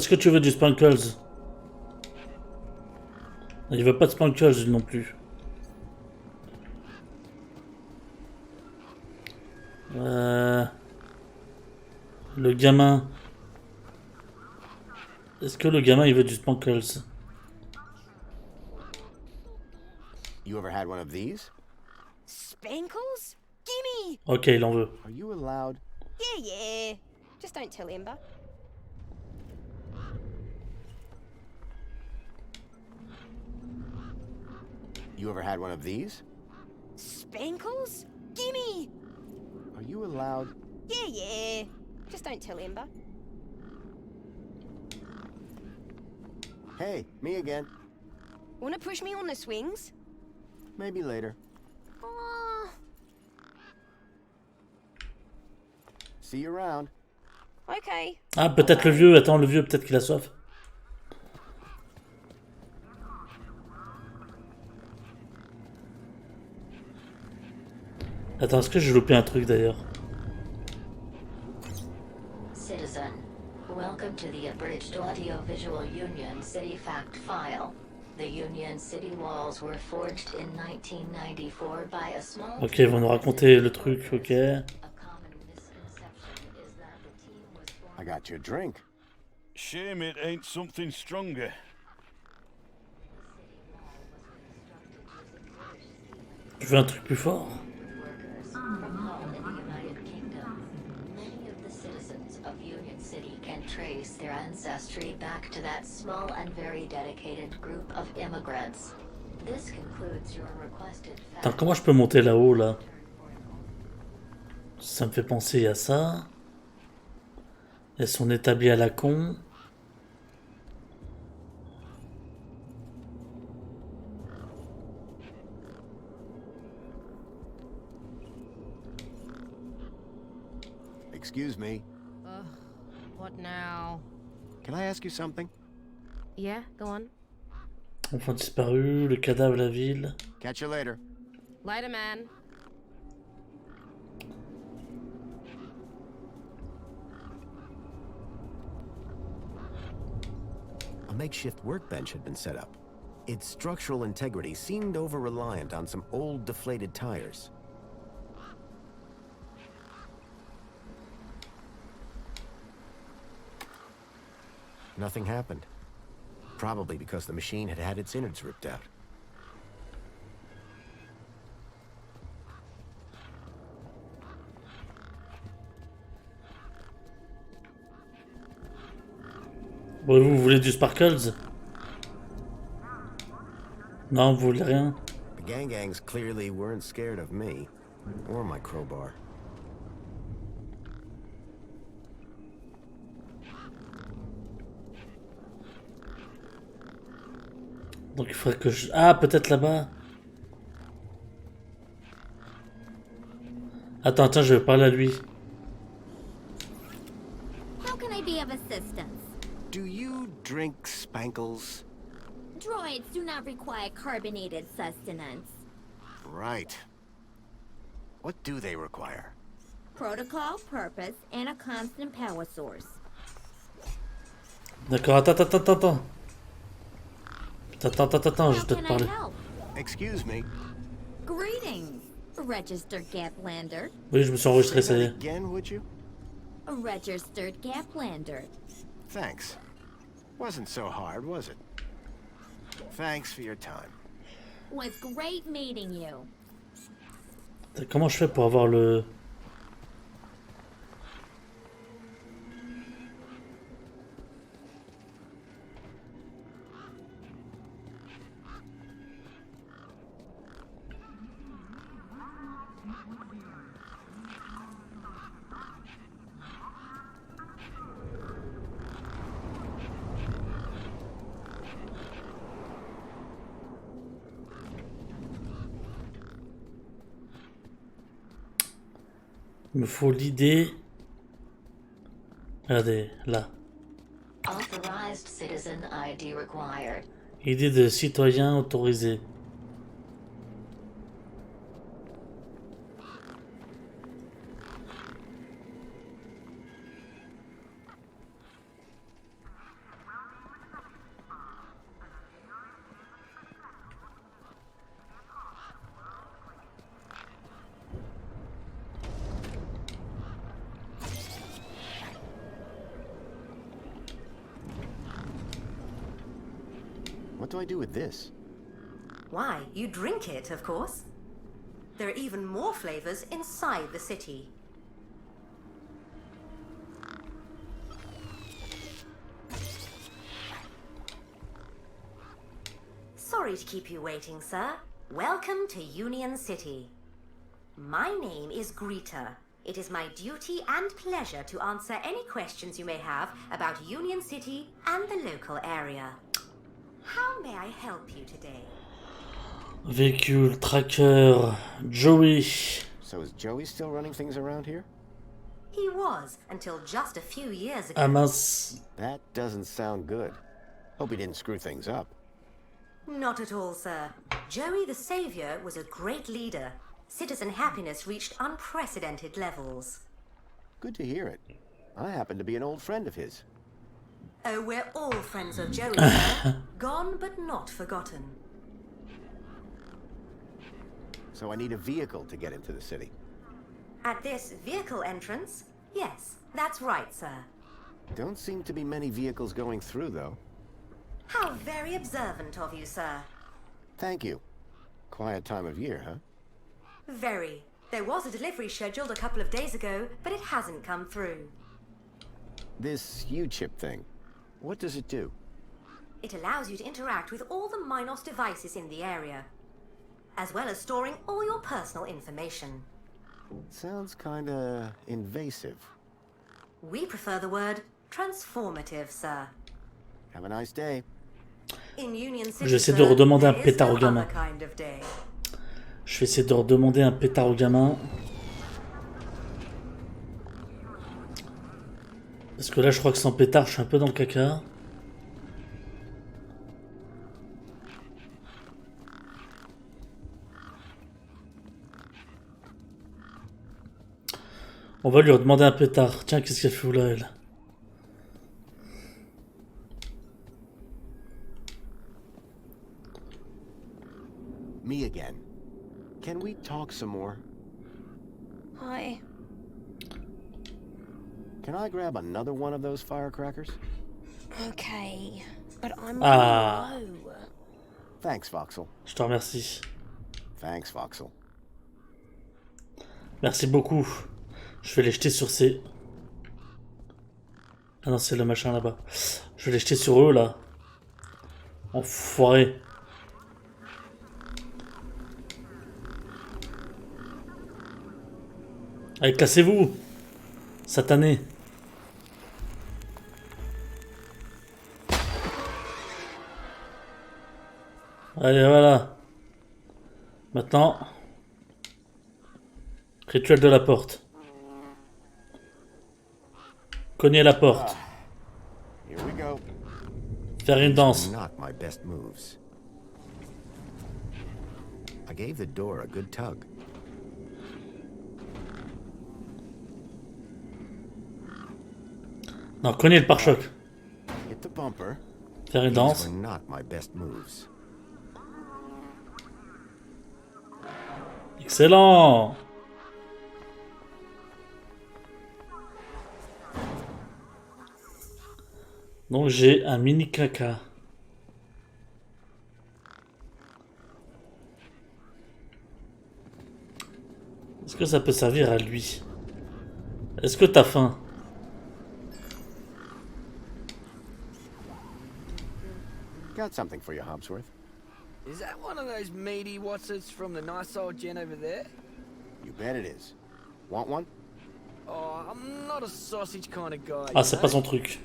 que tu veux du Spankles? Il veut pas de Spankles non plus. Le gamin. Est-ce que le gamin il veut du Spankles?
You ever had one of these?
Spankles? Gimme!
Ok, il en veut.
Are you allowed?
Yeah. Just don't tell Ember.
You ever had one of these?
Spankles? Gimme!
Are you allowed?
Yeah. Just don't tell Ember.
Hey, me again.
Wanna push me on the swings?
Maybe later.
Oh,
See you around.
okay.
Ah, peut-être le vieux. Attends, le vieux, peut-être qu'il a soif. Attends, est-ce que j'ai loupé un truc d'ailleurs?
Citizen, welcome to the abridged audiovisual Union City fact file. The Union City walls were forged in 1994 by a small...
Ok, ils vont nous raconter le truc, ok.
I got you a drink.
Shame it ain't something stronger.
Tu veux un truc plus fort?
From home in the United Kingdom, many of the citizens of Union City can trace their ancestry back to that small and very dedicated group of immigrants. This concludes your requested
Attends, comment je peux monter là-haut, là? Ça me fait penser à ça. Elles sont établies à la con.
Excuse me.
Ugh, what now?
Can I ask you something?
Yeah, go on.
Enfant disparu, le cadavre, la ville.
Catch you later.
Later, man.
A makeshift workbench had been set up. Its structural integrity seemed over-reliant on some old deflated tires. Nothing happened. Probably because the machine had had its innards ripped out.
Bon, vous voulez du sparkles? Non, vous voulez rien?
The gangs clearly weren't scared of me, or my crowbar.
Donc il faudrait que je... Ah, peut-être là-bas. Attends, je vais parler à lui.
How can I be of assistance?
Do you drink spankles?
Droids do not require carbonated sustenance.
Right. What do they require?
Protocol, purpose, and a constant power source.
D'accord, attends. Attends, je dois te parler.
Excuse me.
Greetings, registered Gaplander.
Oui, je me suis enregistré, ça y est.
Again, would you?
A registered Gaplander.
Thanks. Wasn't so hard, was it? Thanks for your time.
Was great meeting you.
Comment je fais pour avoir le... Il me faut l'idée. Regardez, là.
Authorized citizen ID required.
Idée de citoyen autorisé.
What do I do with this?
Why, you drink it, of course. There are even more flavors inside the city. Sorry to keep you waiting, sir. Welcome to Union City. My name is Greta. It is my duty and pleasure to answer any questions you may have about Union City and the local area. How may I help you today?
Véhicule, tracker, Joey.
So is Joey still running things around here?
He was, until just a few years ago.
Ah mince.
That doesn't sound good. Hope he didn't screw things up.
Not at all, sir. Joey the Savior was a great leader. Citizen happiness reached unprecedented levels.
Good to hear it. I happen to be an old friend of his.
Oh, we're all friends of Joey, sir. Gone but not forgotten.
So I need a vehicle to get into the city.
At this vehicle entrance? Yes, that's right, sir.
Don't seem to be many vehicles going through, though.
How very observant of you, sir.
Thank you. Quiet time of year, huh?
Very. There was a delivery scheduled a couple of days ago, but it hasn't come through.
This U-chip thing, what does it do?
It allows you to interact with all the Minos devices in the area, as well as storing all your personal information.
Sounds kinda invasive.
We prefer the word transformative, sir.
Have a nice day.
In Union City,
J'essaie de redemander un pétard au gamin.
kind of day.
Je vais essayer de redemander un pétard au gamin. Parce que là, je crois que sans pétard, je suis un peu dans le caca. On va lui redemander un pétard. Tiens, qu'est-ce qu'elle fout là, elle?
Me again. Can we talk some more?
Hi.
Can I grab another one of those firecrackers?
Okay, but I'm
Ah.
low.
Thanks, Voxel.
Je te remercie.
Thanks, Voxel.
Merci beaucoup. Je vais les jeter sur ces... Ah non, c'est le machin là-bas. Je vais les jeter sur eux, là. Enfoiré. Allez, cassez-vous. Satané. Allez, voilà. Maintenant... Rituel de la porte. Cogner la porte.
Here we go.
Faire une danse.
Not my best moves. I gave the door a good tug.
Non, cogner le pare-choc.
Hit the bumper.
Faire une
These
danse.
were not my best moves.
Excellent. Donc j'ai un mini caca. Est-ce que ça peut servir à lui? Est-ce que t'as faim?
Got something for you, Hobsworth.
Is that one of those meaty whatsits from the nice old gen over there?
You bet it is. Want one?
Oh, I'm not a sausage kind of guy.
Ah, c'est pas son truc.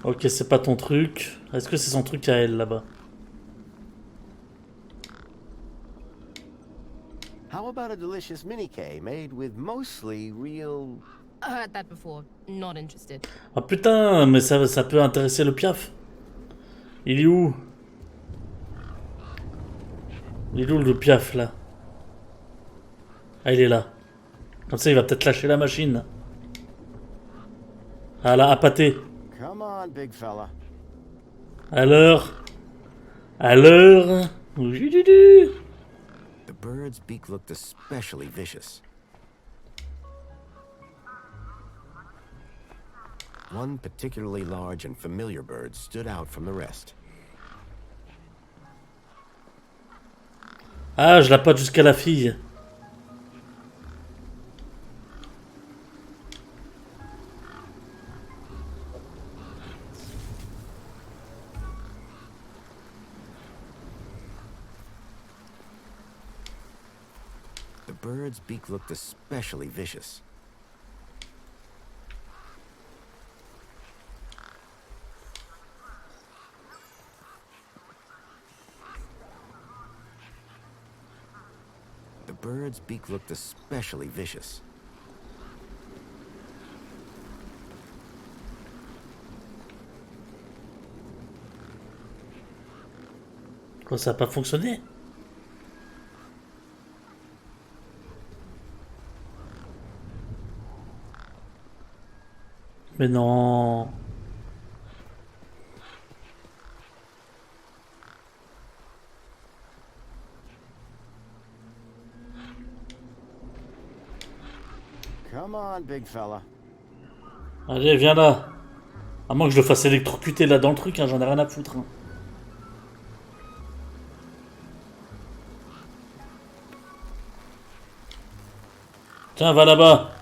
Ok, c'est pas ton truc. Est-ce que c'est son truc à elle là-bas?
How about a delicious mini-K made with mostly real...
I heard that before. Not interested.
Ah putain, mais ça peut intéresser le piaf. Il est où? Il est où le piaf là? Ah, il est là. Comme ça, il va peut-être lâcher la machine. Ah là, à pâté.
Come on, big fella.
Alors? Alors?
The bird's beak looked especially vicious. One particularly large and familiar bird stood out from the rest.
Ah, je la pote jusqu'à la fille.
The bird's beak looked especially vicious. The bird's beak looked especially vicious.
Quoi, ça a pas fonctionné? Mais non.
Come on, big fella.
Allez, viens là. À moins que je le fasse électrocuter là dans le truc, hein, j'en ai rien à foutre. Hein. Tiens, va là-bas.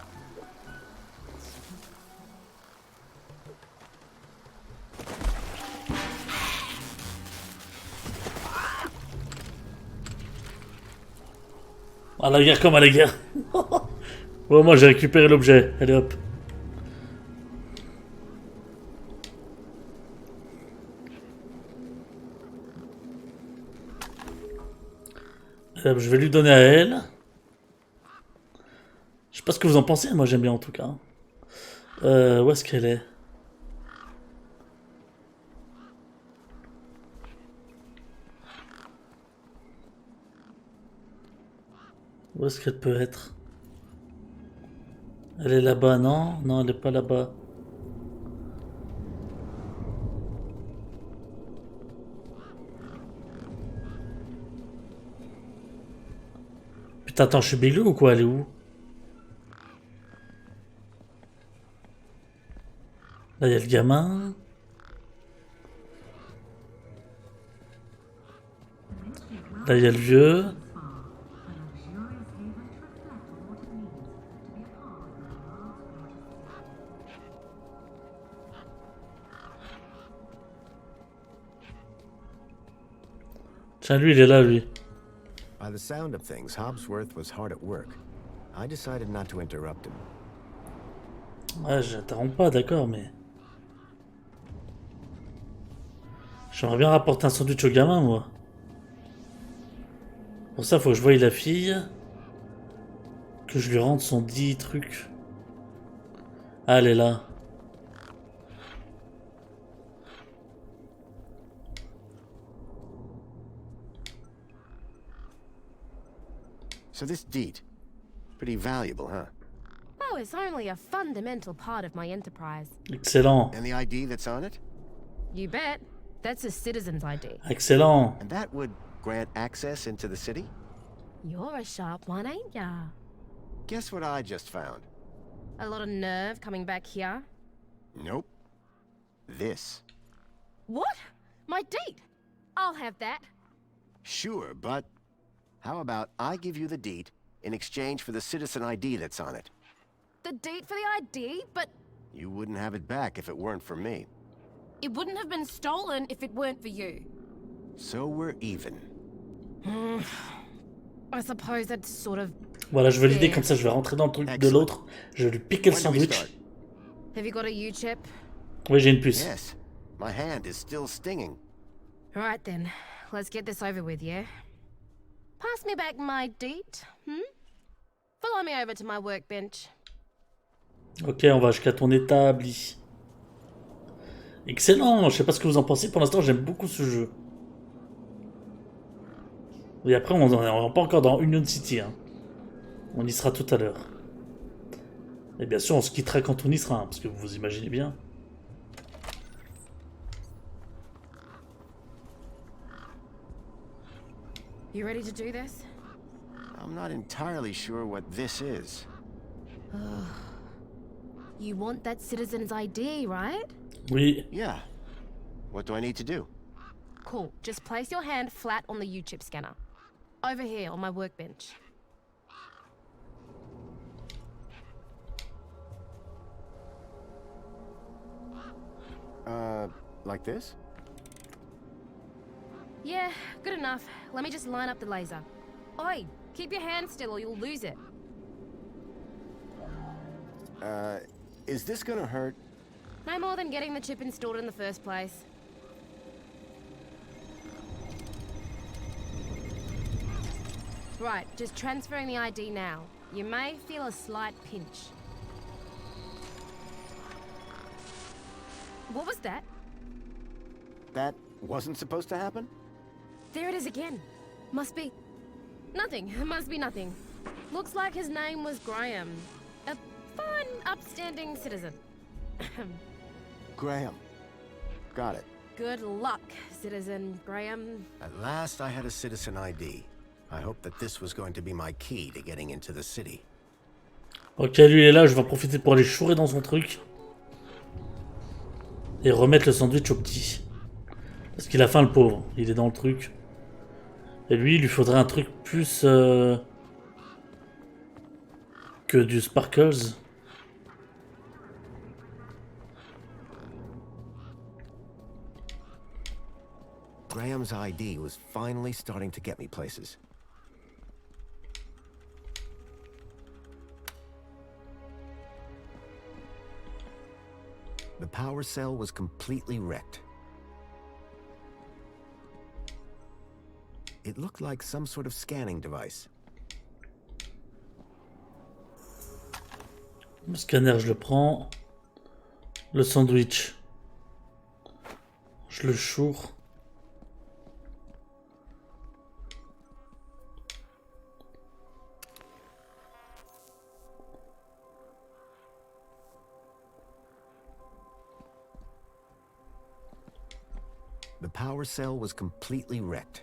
À la guerre comme à la guerre. Bon, moi j'ai récupéré l'objet. Allez hop. Allez, hop, je vais lui donner à elle. Je sais pas ce que vous en pensez, moi j'aime bien en tout cas. Où est-ce qu'elle est? Où est-ce qu'elle peut être? Elle est là-bas, non? Non, elle est pas là-bas. Putain, attends, je suis bigleux ou quoi? Elle est où? Là, il y a le gamin. Là, il y a le vieux. Tiens, lui, il est là, lui.
By the sound of things, Hobsworth was hard at work. I decided not to interrupt him.
Ouais, j'interromps pas, d'accord, mais... J'aimerais bien rapporter un sandwich au gamin, moi. Pour ça, faut que je voie la fille. Que je lui rende son dit truc. Ah, elle est là.
So this deed, pretty valuable, huh?
Oh, it's only a fundamental part of my enterprise.
Excellent.
And the ID that's on it?
You bet. That's a citizen's ID.
Excellent.
And that would grant access into the city?
You're a sharp one, ain't ya?
Guess what I just found?
A lot of nerve coming back here.
Nope. This.
What? My date? I'll have that.
Sure, but how about I give you the deed in exchange for the citizen ID that's on it?
The date for the ID? But
You wouldn't have it back if it weren't for me.
it wouldn't have been stolen if it weren't for you.
So we're even.
I suppose that's sort of...
Voilà, je veux l'idée, comme ça je vais rentrer dans le truc de l'autre. Je vais lui piquer le sandwich.
Have you got a U-chip?
Oui, j'ai une puce.
Yes. My hand is still stinging.
Right then, let's get this over with, yeah? Pass me back my deed, Follow me over to my workbench.
Ok, on va jusqu'à ton établi. Excellent, je sais pas ce que vous en pensez, pour l'instant j'aime beaucoup ce jeu. Et après on n'est pas encore dans Union City, hein. On y sera tout à l'heure. Et bien sûr on se quittera quand on y sera, hein, parce que vous imaginez bien.
You ready to do this?
I'm not entirely sure what this is.
You want that citizen's ID, right?
Oui.
Yeah. What do I need to do?
Cool. Just place your hand flat on the U-chip scanner. Over here on my workbench.
Like this?
Yeah, good enough. Let me just line up the laser. Oi, keep your hand still or you'll lose it.
Is this gonna hurt?
No more than getting the chip installed in the first place. Right, just transferring the ID now. You may feel a slight pinch. What was that?
That wasn't supposed to happen?
There it is again. Must be... nothing. Must be nothing. Looks like his name was Graham. A fine, upstanding citizen.
Graham. Got it.
Good luck, citizen Graham.
At last I had a citizen ID. I hoped that this was going to be my key to getting into the city.
Ok, lui il est là, je vais en profiter pour aller chourer dans son truc. Et remettre le sandwich au petit. Parce qu'il a faim le pauvre, il est dans le truc. Et lui, il lui faudrait un truc plus... que du Sparkles.
Graham's ID was finally starting to get me places. The power cell was completely wrecked. It looked like some sort of scanning device.
Le scanner, je le prends. Le sandwich. Je le choure.
The power cell was completely wrecked.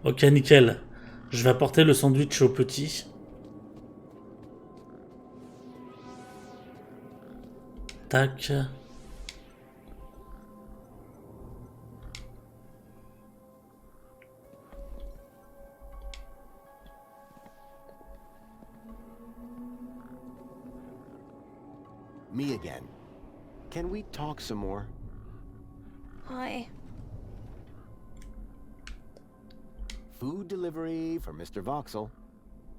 Ok, nickel. Je vais apporter le sandwich au petit. Tac.
Me again. Can we talk some more?
Hi.
Food delivery for Mr. Voxel.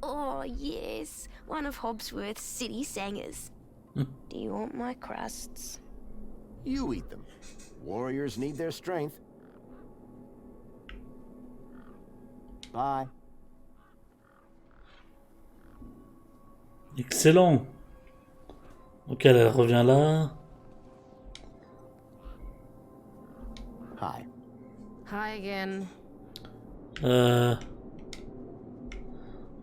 Oh, yes. One of Hobsworth's city singers. Do you want my crusts?
You eat them. Warriors need their strength. Bye.
Excellent. Ok, elle revient là.
Hi.
Hi again.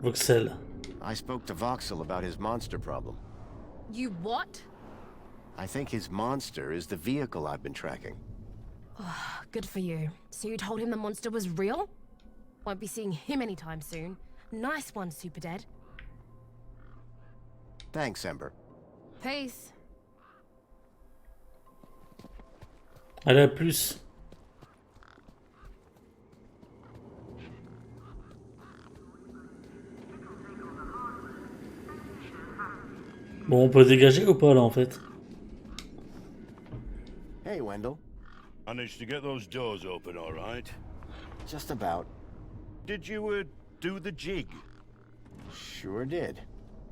Voxel.
I spoke to Voxel about his monster problem.
You what?
I think his monster is the vehicle I've been tracking.
Oh, good for you. So you told him the monster was real? Won't be seeing him anytime soon. Nice one, Super Dad.
Thanks, Ember.
Peace.
Allez, à plus. Bon, on peut dégager ou pas là en fait?
Hey, Wendell.
Managed to get those doors open all right?
Just about.
Did you, do the jig?
Sure did.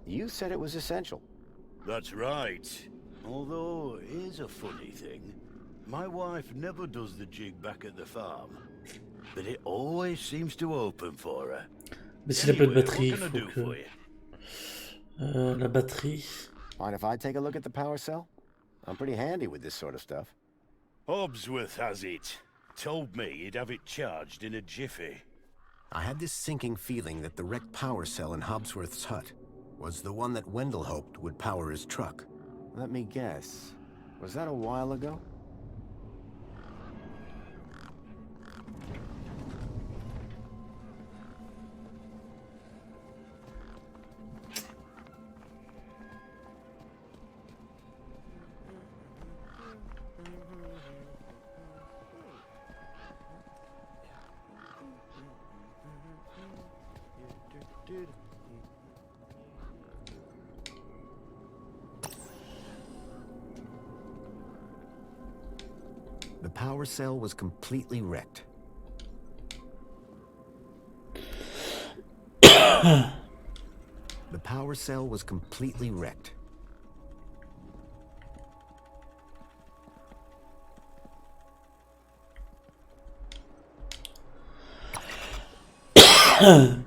You said it was essential.
That's right. Although, here's a funny thing. My wife never does the jig back at the farm. But it always seems to open for her.
Mais s'il a pas de batterie, il
what can I
faut
do
que...
for you?
La batterie...
Mind if I take a look at the power cell? I'm pretty handy with this sort of stuff.
Hobsworth has it. Told me he'd have it charged in a jiffy.
I had this sinking feeling that the wrecked power cell in Hobsworth's hut was the one that Wendell hoped would power his truck.
Let me guess. Was that a while ago?
The power cell was completely wrecked. The power cell was completely wrecked.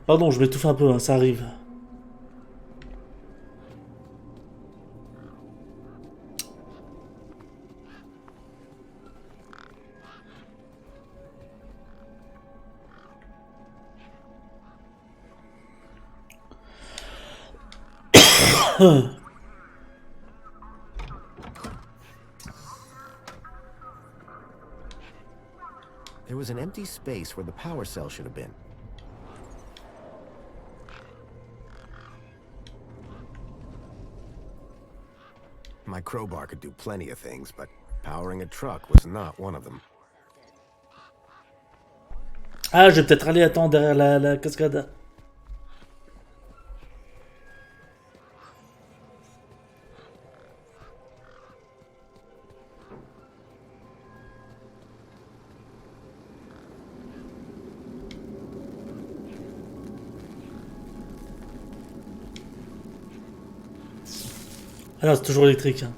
Pardon, je m'étouffe un peu, hein, ça arrive.
There was an empty space where the power cell should have been. My crowbar could do plenty of things, but powering a truck was not one of them.
Ah, je vais peut-être aller attendre derrière la cascade. Ah non, c'est toujours électrique. Hein.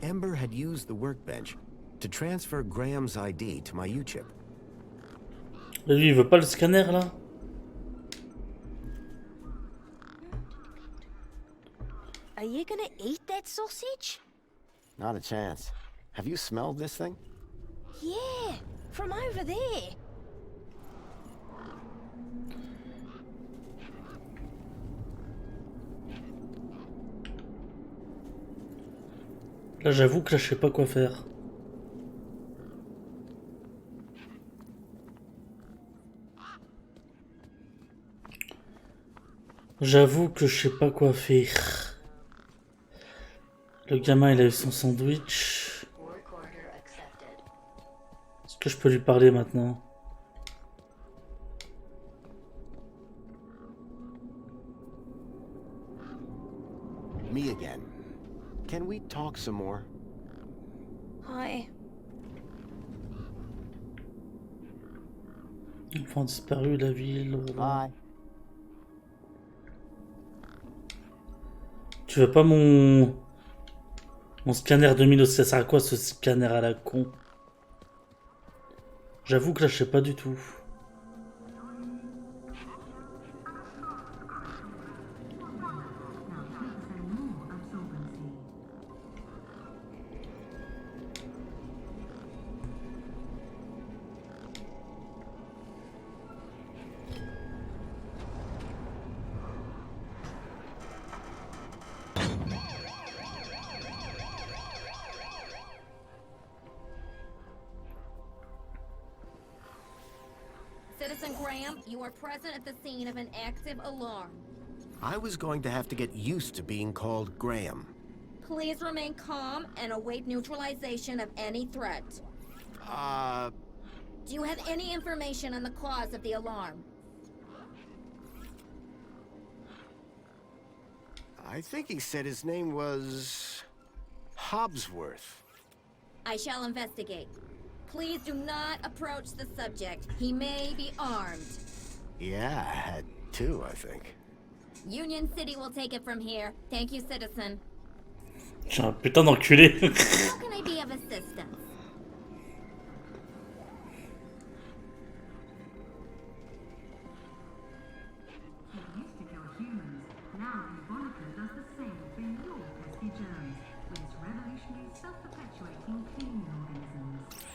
Ember had used the workbench to transfer Graham's ID to my U-chip.
Et lui, il veut pas le scanner là?
Are you gonna eat that sausage?
Not a chance. Have you smelled this thing?
Yeah, from over there.
Là, j'avoue que là, je sais pas quoi faire. J'avoue que je sais pas quoi faire. Le gamin, il a eu son sandwich. Est-ce que je peux lui parler maintenant?
Me again. Can we talk some more?
Hi.
Enfant disparu, la ville.
Bye.
Tu veux pas mon scanner 2000, ça sert à quoi ce scanner à la con? J'avoue que là je sais pas du tout.
Citizen Graham, you are present at the scene of an active alarm.
I was going to have to get used to being called Graham.
Please remain calm and await neutralization of any threat. Do you have any information on the cause of the alarm?
I think he said his name was Hobbsworth.
I shall investigate. Please do not approach the subject. He may be armed.
Yeah, I had two, I think.
Union City will take it from here. Thank you, citizen.
J'ai un putain d'enculé.
How can I be of assistance?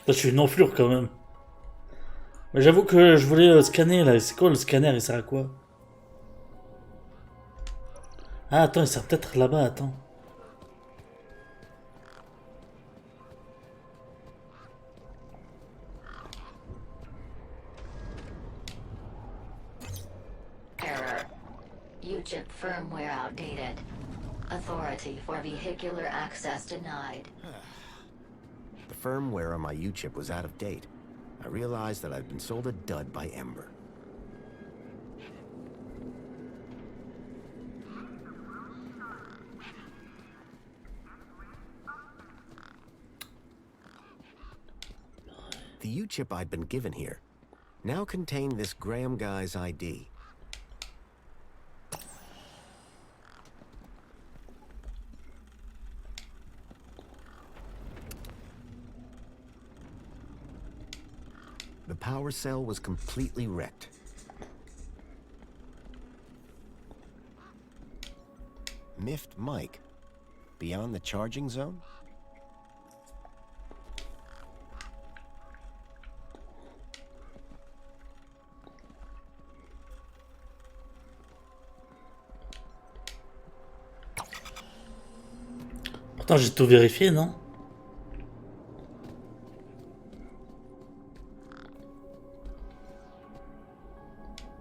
Je suis une enflure quand même. Mais j'avoue que je voulais scanner là. C'est quoi le scanner? Il sert à quoi? Ah attends, il sert peut-être là-bas, attends.
Error. U-chip firmware outdated. Authority for vehicular access denied.
The firmware on my U-chip was out of date. I realized that I'd been sold a dud by Ember. The U-chip I'd been given here now contained this Graham guy's ID. The power cell was completely wrecked. Miffed Mike, beyond the charging zone?
Pourtant j'ai tout vérifié, non?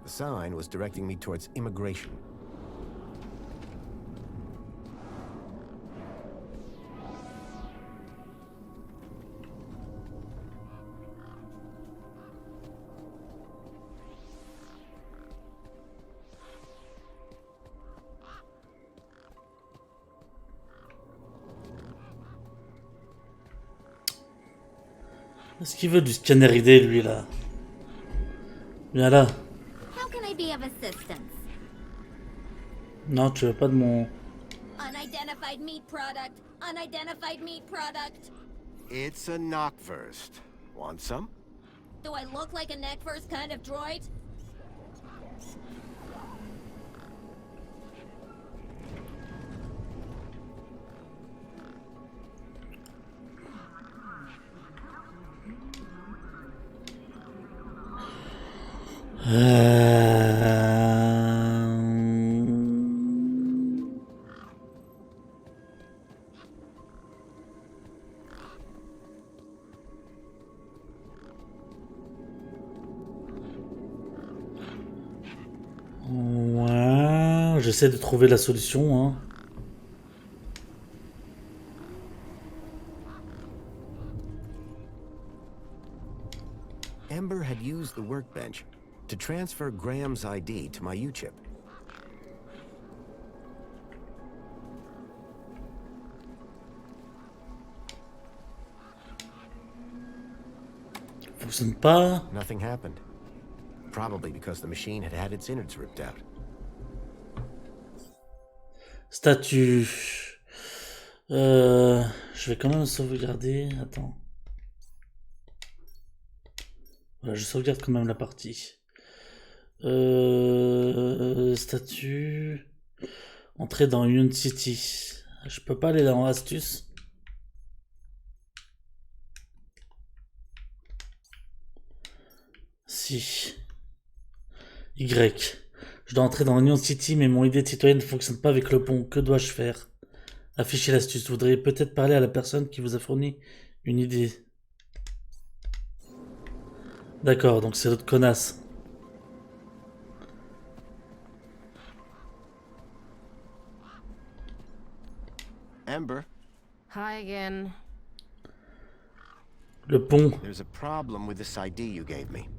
The sign was directing me towards immigration.
Est-ce qu'il veut du scanner ID, lui, là? Viens là.
How can I be of assistance?
Non, tu veux pas de mon...
Unidentified meat product. Unidentified meat product.
It's a knockwurst. Want some?
Do I look like a neck-first kind of droid?
Ouais, j'essaie de trouver la solution, hein.
Ember had used the workbench to transfer Graham's ID to my U-chip.
Fonctionne pas.
Nothing happened. Probably because the machine had had its innards ripped out.
Statut. Je vais quand même sauvegarder. Attends. Voilà, je sauvegarde quand même la partie. Statut. Entrer dans Union City. Je peux pas aller dans astuces. Si. Y. Je dois entrer dans Union City, mais mon idée de citoyen ne fonctionne pas avec le pont. Que dois-je faire? Afficher l'astuce. Vous voudriez peut-être parler à la personne qui vous a fourni une idée. D'accord, donc c'est l'autre connasse.
Ember.
Hi again.
Le pont.
There's a problem with this ID you gave me.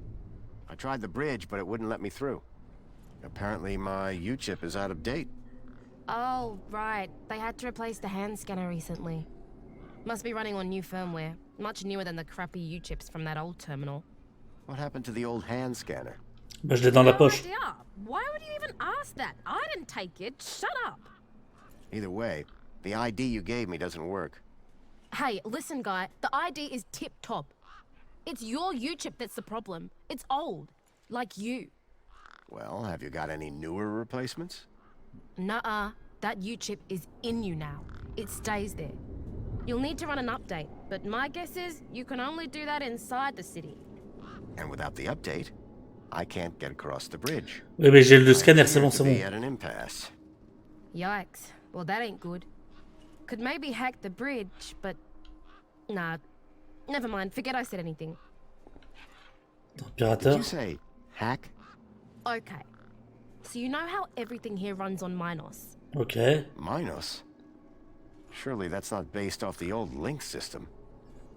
I tried the bridge, but it wouldn't let me through. Apparently my U-chip is out of date.
Oh, right. They had to replace the hand scanner recently. Must be running on new firmware. Much newer than the crappy U-chips from that old terminal.
What happened to the old hand scanner?
Bah, je l'ai dans la poche.
idea. Why would you even ask that? I didn't take it. Shut up.
Either way, the ID you gave me doesn't work.
Hey, listen, guy. The ID is tip-top. It's your U-chip that's the problem. It's old. Like you.
Well, have you got any newer replacements?
Nuh-uh. That U-chip is in you now. It stays there. You'll need to run an update, but my guess is you can only do that inside the city.
And without the update, I can't get across the bridge.
Oui, mais j'ai le scanner, c'est bon, c'est
Be
bon.
at an impasse.
Yikes. Well, that ain't good. Could maybe hack the bridge, but... Nah. Never mind. Forget I said anything.
Did you say hack?
Okay. So you know how everything here runs on Minos?
Okay.
Minos? Surely that's not based off the old Link system.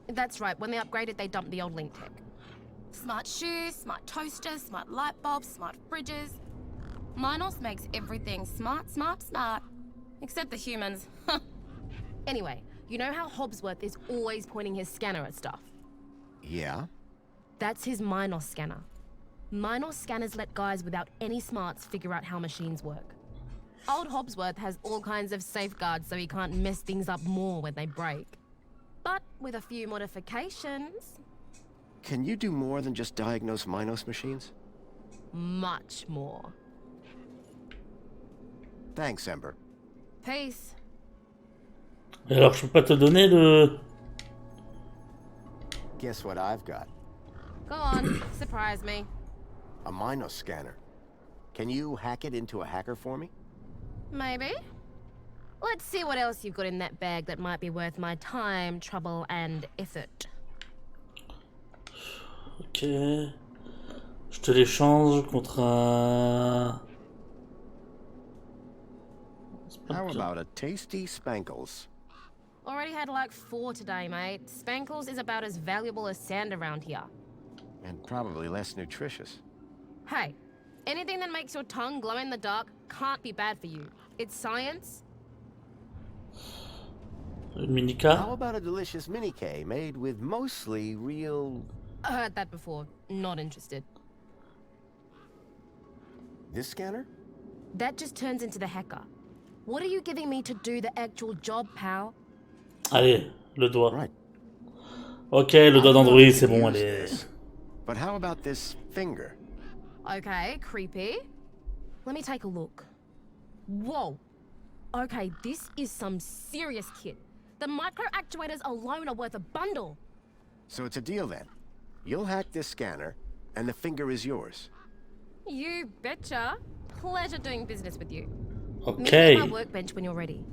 That's right. When they upgraded, they dumped the old Link tech. Smart shoes, smart toasters, smart light bulbs, smart fridges. Minos makes everything smart, smart, smart. Except the humans. Anyway, you know how Hobbsworth is always pointing his scanner at stuff?
Yeah?
That's his Minos scanner. Minos scanners let guys without any smarts figure out how machines work. Old Hobbsworth has all kinds of safeguards so he can't mess things up more when they break. But with a few modifications...
Can you do more than just diagnose Minos machines?
Much more.
Thanks, Ember.
Peace.
Et alors, je peux pas te donner le...
Guess what I've got?
Go on, surprise me.
A Minos scanner. Can you hack it into a hacker for me?
Maybe. Let's see what else you've got in that bag that might be worth my time, trouble, and effort.
Ok. Je te l'échange contre un...
How about a tasty Spankles?
Already had like 4 today, mate. Spankles is about as valuable as sand around here.
And probably less nutritious.
Hey, anything that makes your tongue glow in the dark can't be bad for you. It's science.
Minica.
How about a delicious mini K made with mostly real...
I heard that before. Not interested.
This scanner?
That just turns into the hacker. What are you giving me to do the actual job, pal?
Allez, le doigt.
Right.
Ok, le doigt d'Android, c'est bon, allez.
But how about this finger?
Okay, creepy. Let me take a look. Whoa. Okay, this is some serious kit. The micro actuators alone are worth a bundle.
So it's a deal then. You'll hack this scanner, and the finger is yours.
You betcha. Pleasure doing business with you.
Okay.
Meet me at my workbench when you're ready.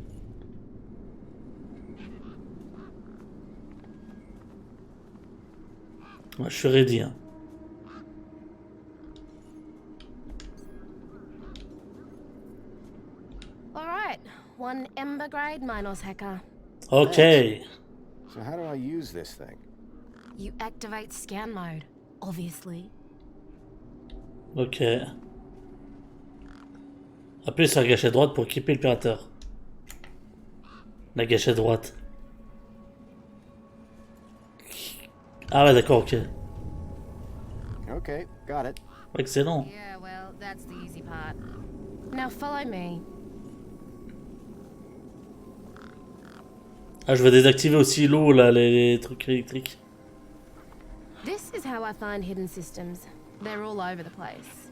Je suis ready. Hein.
Alright, one Ember grade Minos hacker.
Okay.
So how do I use this thing?
You activate scan mode, obviously.
Ok. Appuyez sur la gâchette droite pour équiper le pirateur. La gâchette droite. Ah ouais, d'accord, ok.
Okay, got it.
Excellent.
Yeah, well, that's the easy part. Now follow me.
Ah, je vais désactiver aussi l'eau, là, les trucs électriques.
This is how I find hidden systems. They're all over the place.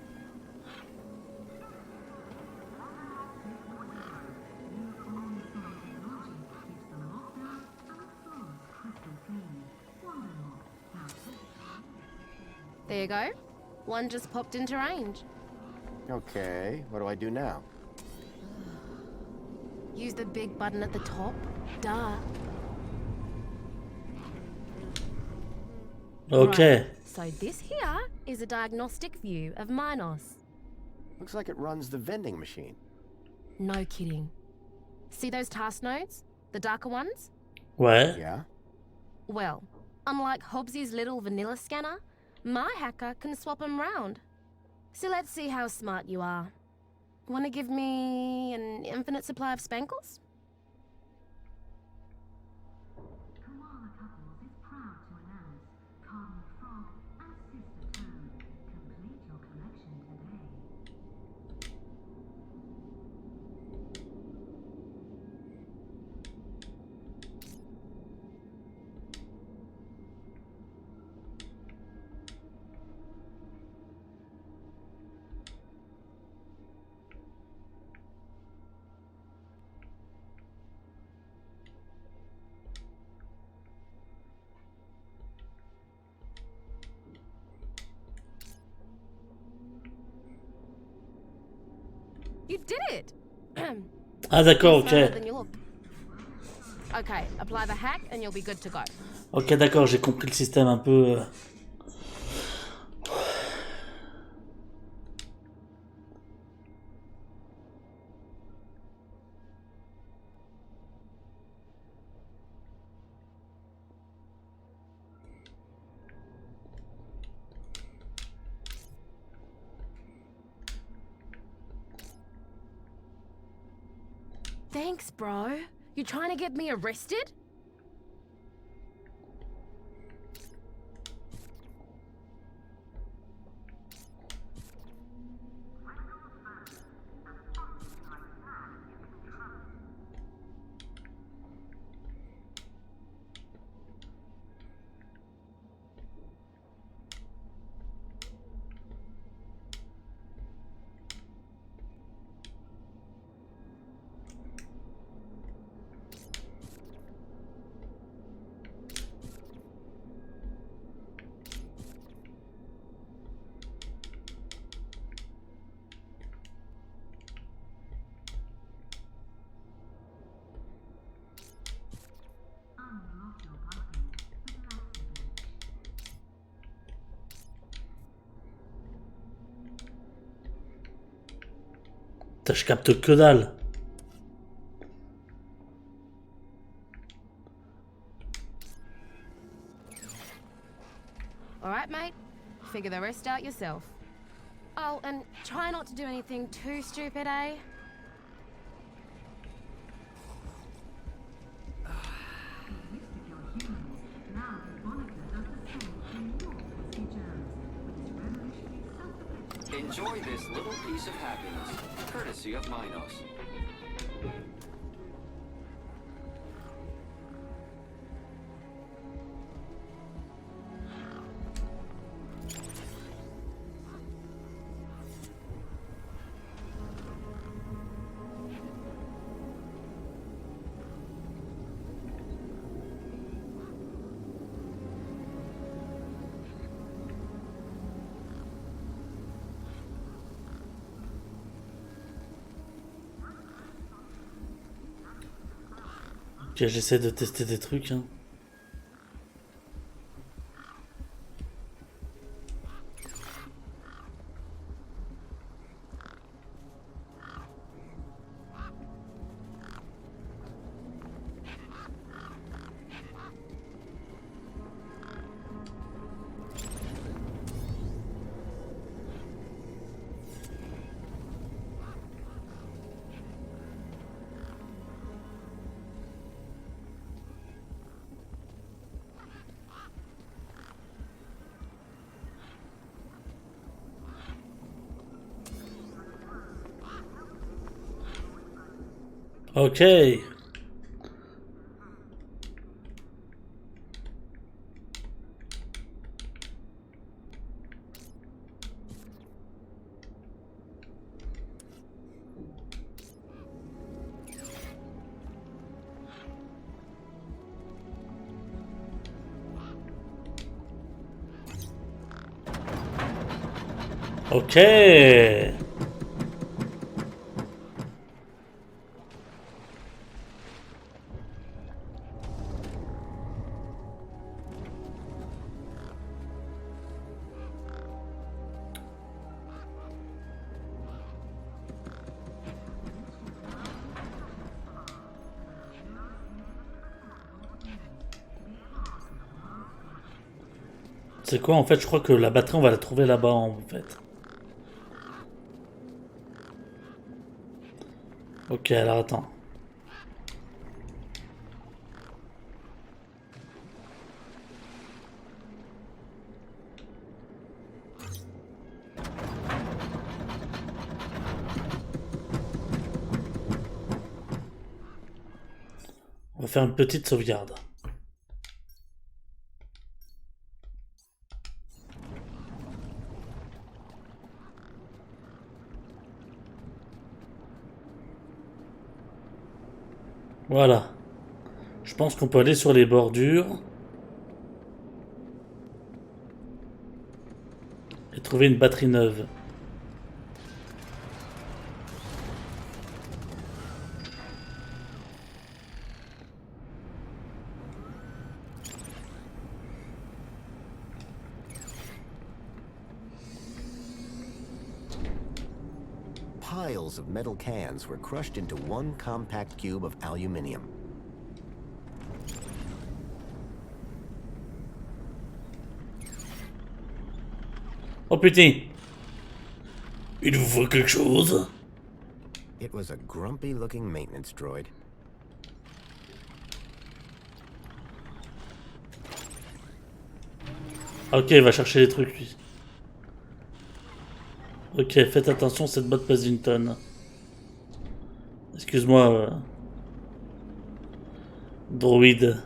There you go. One just popped into range.
Okay, what do I do now?
Use the big button at the top. Duh.
Okay.
Right. So this here is a diagnostic view of Minos.
Looks like it runs the vending machine.
No kidding. See those task nodes? The darker ones?
Ouais.
Yeah?
Well, unlike Hobbsy's little vanilla scanner, my hacker can swap them round. So let's see how smart you are. Want to give me an infinite supply of spankles? You did it!
Ah d'accord, ok.
Than you look. Okay, apply the hack and you'll be good to go.
Ok, d'accord, j'ai compris le système un peu...
Thanks, bro. You trying to get me arrested?
Putain, je capte que dalle.
Alright, mate. Figure the rest out yourself. Oh, and try not to do anything too stupid, eh?
Enjoy this little piece of happiness, courtesy of Minos.
Ok, j'essaie de tester des trucs. Hein. Ok. Ok. C'est quoi en fait? Je crois que la batterie on va la trouver là-bas en fait. Ok, alors attends. On va faire une petite sauvegarde. Voilà. Je pense qu'on peut aller sur les bordures. Et trouver une batterie neuve.
Piles of metal cans were crushed into one compact cube of aluminium.
Oh putain! Il vous faut quelque chose?
It was a grumpy-looking maintenance droid.
Ok, il va chercher les trucs lui. Ok, faites attention, cette botte pèse une tonne. Excuse-moi, droïde.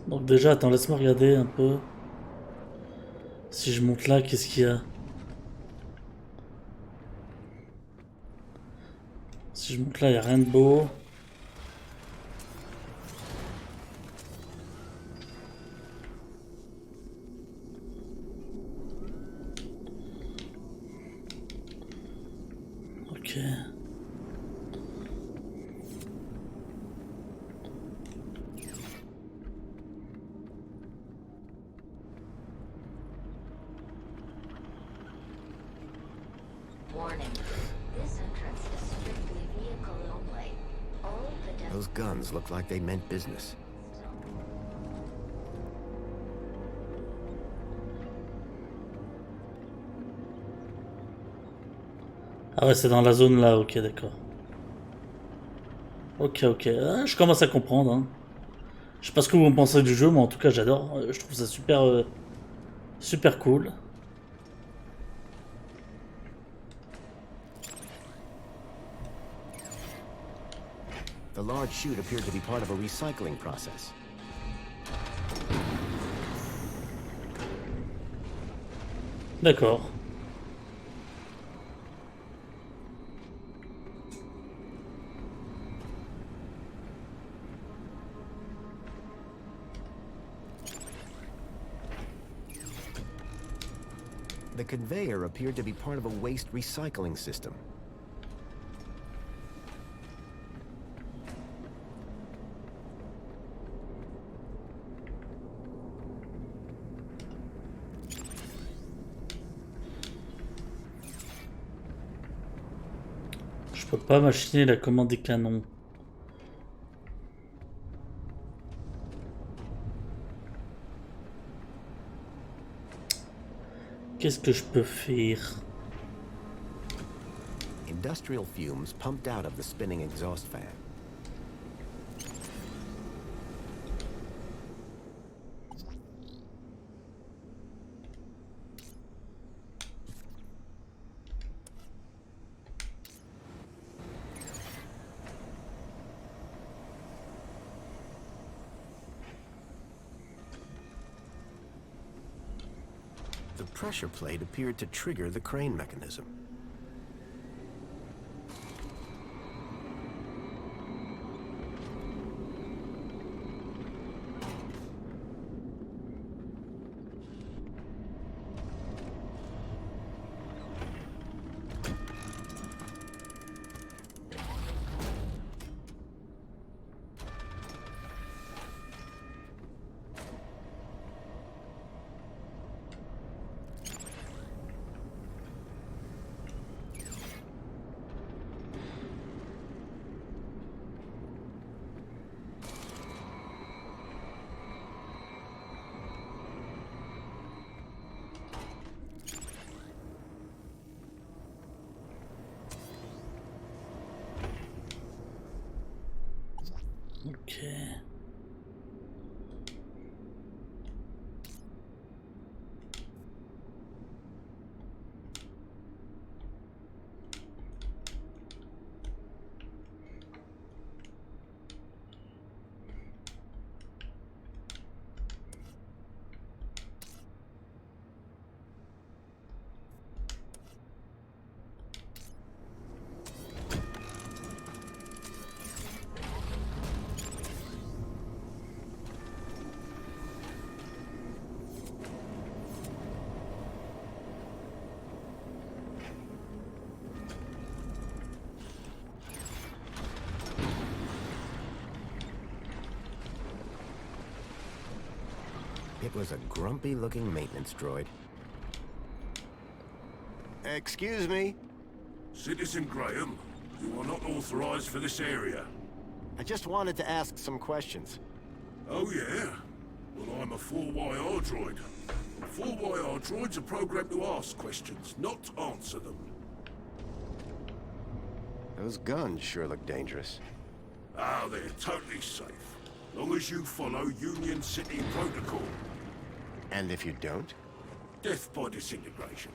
Donc déjà, attends, laisse-moi regarder un peu. Si je monte là, qu'est-ce qu'il y a? Si je monte là, il n'y a rien de beau. Ok.
Those guns look like they meant business.
Ah ouais, c'est dans la zone là, ok, d'accord. Ok, ok. Ah, je commence à comprendre. Hein. Je sais pas ce que vous en pensez du jeu, mais en tout cas j'adore. Je trouve ça super, super cool.
The large chute appeared to be part of a recycling process.
D'accord.
The conveyor appeared to be part of a waste recycling system.
Je peux pas machiner la commande des canons. Qu'est-ce que je peux faire?
Industrial fumes pumped out of the spinning exhaust fan. The pressure plate appeared to trigger the crane mechanism.
Okay.
It was a grumpy-looking maintenance droid. Excuse me?
Citizen Graham, you are not authorized for this area.
I just wanted to ask some questions.
Oh, yeah? Well, I'm a 4YR droid. 4YR droids are programmed to ask questions, not answer them.
Those guns sure look dangerous.
Ah, they're totally safe. Long as you follow Union City protocol.
And if you don't?
Death by disintegration.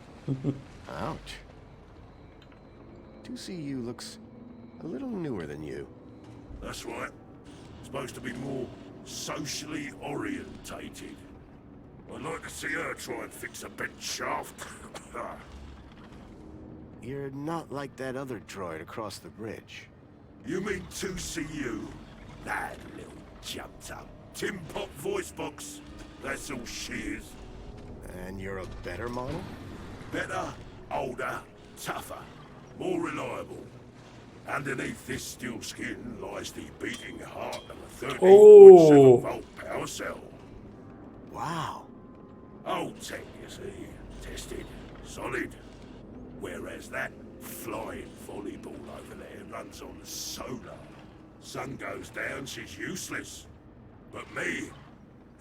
Ouch. 2CU looks a little newer than you.
That's right. Supposed to be more socially orientated. I'd like to see her try and fix a bent shaft.
You're not like that other droid across the bridge.
You mean 2CU? That little jumped up tin pot voice box. That's all she is.
And you're a better model?
Better, older, tougher, more reliable. Underneath this steel skin lies the beating heart of a 13.7 volt power cell.
Wow.
Old tech, you see. Tested. Solid. Whereas that flying volleyball over there runs on solar. Sun goes down, she's useless. But me,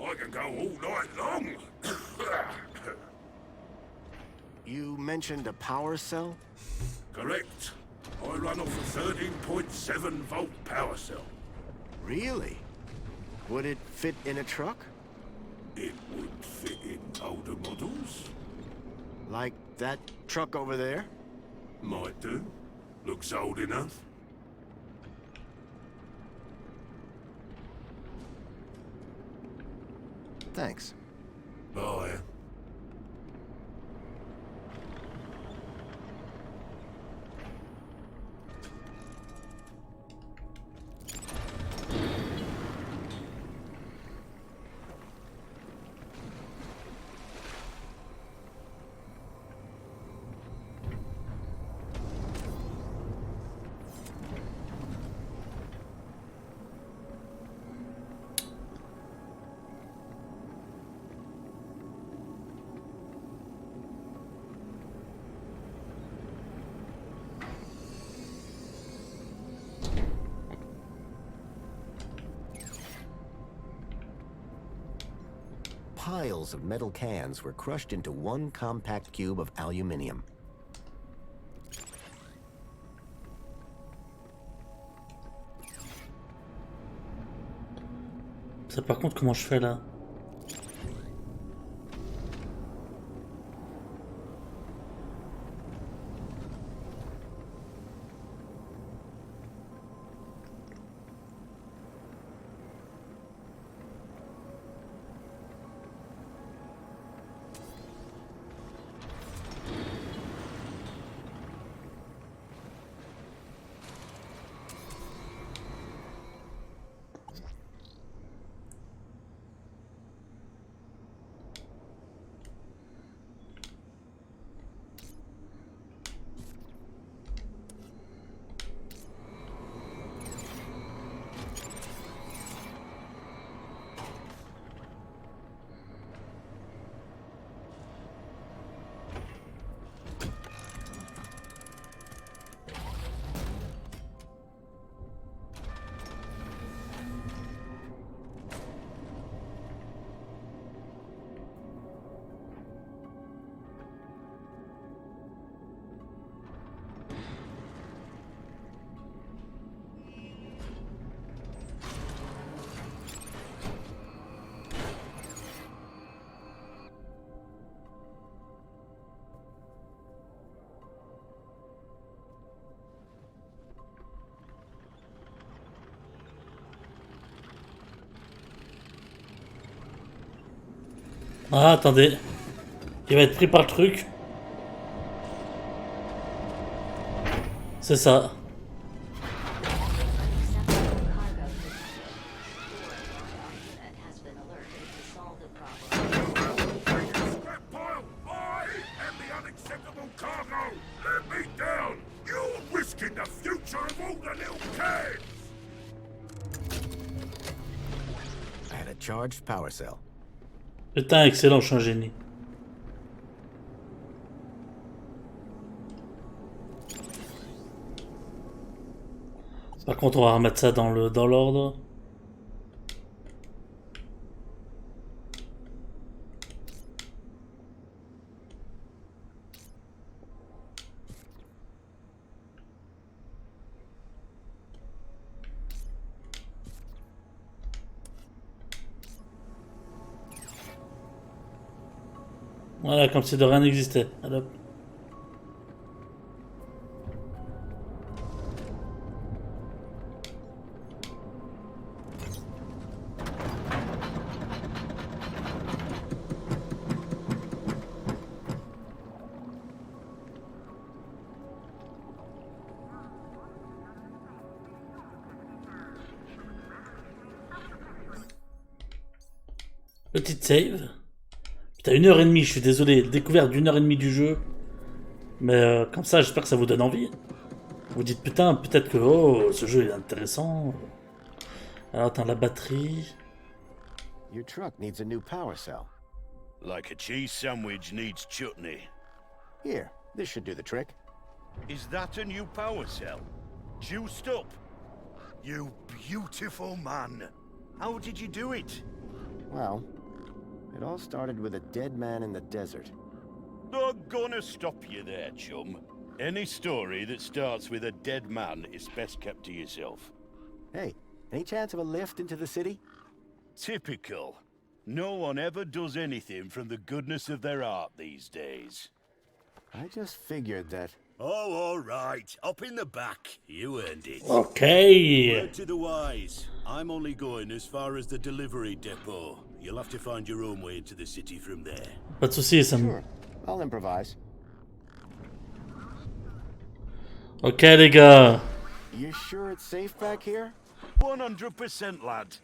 I can go all night long.
You mentioned a power cell?
Correct. I run off a 13.7 volt power cell.
Really? Would it fit in a truck?
It would fit in older models.
Like that truck over there?
Might do. Looks old enough.
Thanks.
Bye.
Piles of metal cans were crushed into one compact cube of aluminium.
Ça par contre, comment je fais là? Ah, attendez. Il va être pris par le truc. C'est ça.
I had a charged power cell.
Putain, excellent, je suis un génie. Par contre, on va remettre ça dans l'ordre. Voilà, comme si de rien n'existait. Allez, hop. Petite save. Putain, 1h30, je suis désolé. Découverte d'1h30 du jeu. Mais comme ça, j'espère que ça vous donne envie. Vous dites putain, peut-être que oh, ce jeu est intéressant. Alors attends, la batterie.
Your truck needs a new power cell.
Like a cheese sandwich needs chutney.
Here, this should do the trick.
Is that a new power cell? Juiced up? You beautiful man. How did you do it?
Well, it all started with a dead man in the desert.
I'm gonna stop you there, chum. Any story that starts with a dead man is best kept to yourself.
Hey, any chance of a lift into the city?
Typical. No one ever does anything from the goodness of their heart these days.
I just figured that...
Oh, all right. Up in the back. You earned it.
Okay.
Word to the wise. I'm only going as far as the delivery depot. You'll have to find your own way into the city from there.
Pas de soucis, ça me...
Sure, I'll improvise.
Ok, les gars.
You sure it's safe back here?
100%, lad.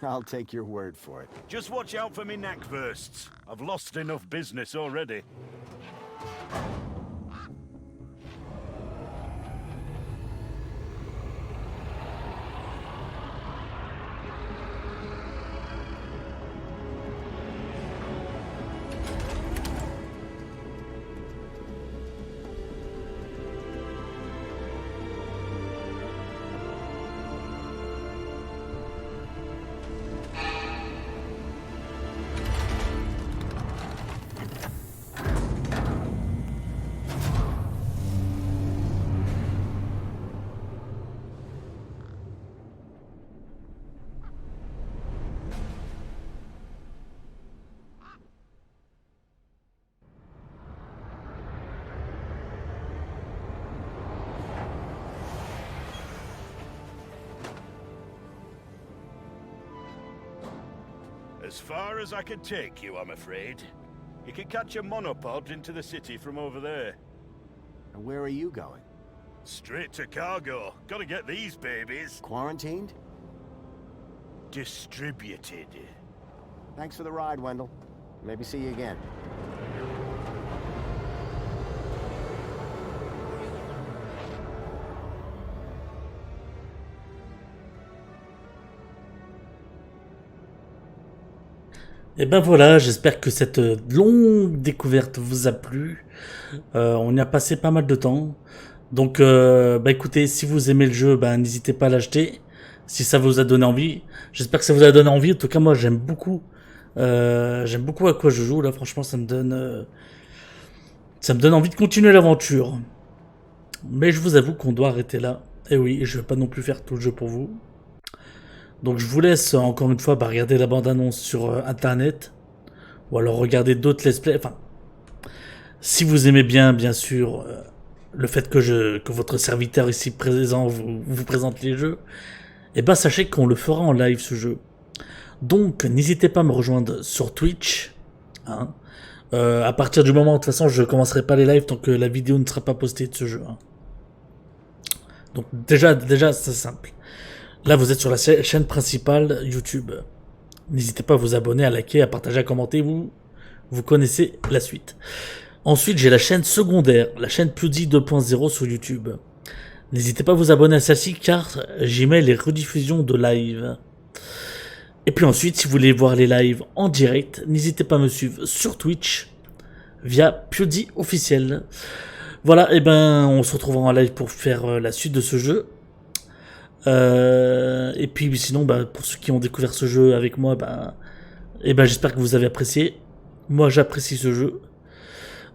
I'll take your word for it.
Just watch out for me neck bursts. I've lost enough business already. As far as I can take you, I'm afraid. You can catch a monopod into the city from over there.
And where are you going?
Straight to cargo. Gotta get these babies.
Quarantined?
Distributed.
Thanks for the ride, Wendell. Maybe see you again.
Et ben voilà, j'espère que cette longue découverte vous a plu. On y a passé pas mal de temps. Donc bah écoutez, si vous aimez le jeu, bah n'hésitez pas à l'acheter. Si ça vous a donné envie. J'espère que ça vous a donné envie. En tout cas moi j'aime beaucoup à quoi je joue là. Franchement ça me donne envie de continuer l'aventure. Mais je vous avoue qu'on doit arrêter là. Et oui, je vais pas non plus faire tout le jeu pour vous. Donc je vous laisse encore une fois regarder la bande-annonce sur internet. Ou alors regarder d'autres let's play. Enfin, si vous aimez bien sûr le fait que votre serviteur ici présent vous présente les jeux, et ben sachez qu'on le fera en live ce jeu. Donc n'hésitez pas à me rejoindre sur Twitch. Hein. À partir du moment, de toute façon, je commencerai pas les lives tant que la vidéo ne sera pas postée de ce jeu. Hein. Donc déjà c'est simple. Là, vous êtes sur la chaîne principale YouTube. N'hésitez pas à vous abonner, à liker, à partager, à commenter. Vous connaissez la suite. Ensuite, j'ai la chaîne secondaire, la chaîne PewDie 2.0 sur YouTube. N'hésitez pas à vous abonner à celle-ci car j'y mets les rediffusions de live. Et puis ensuite, si vous voulez voir les lives en direct, n'hésitez pas à me suivre sur Twitch via PewDie officiel. Voilà, et ben on se retrouvera en live pour faire la suite de ce jeu. Et puis sinon pour ceux qui ont découvert ce jeu avec moi j'espère que vous avez apprécié. Moi j'apprécie ce jeu,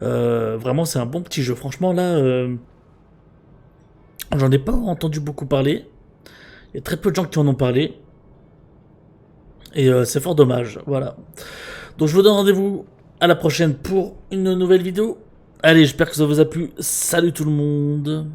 vraiment c'est un bon petit jeu. Franchement là j'en ai pas entendu beaucoup parler. Il y a très peu de gens qui en ont parlé et c'est fort dommage. Voilà, donc je vous donne rendez-vous à la prochaine pour une nouvelle vidéo. Allez, j'espère que ça vous a plu. Salut tout le monde.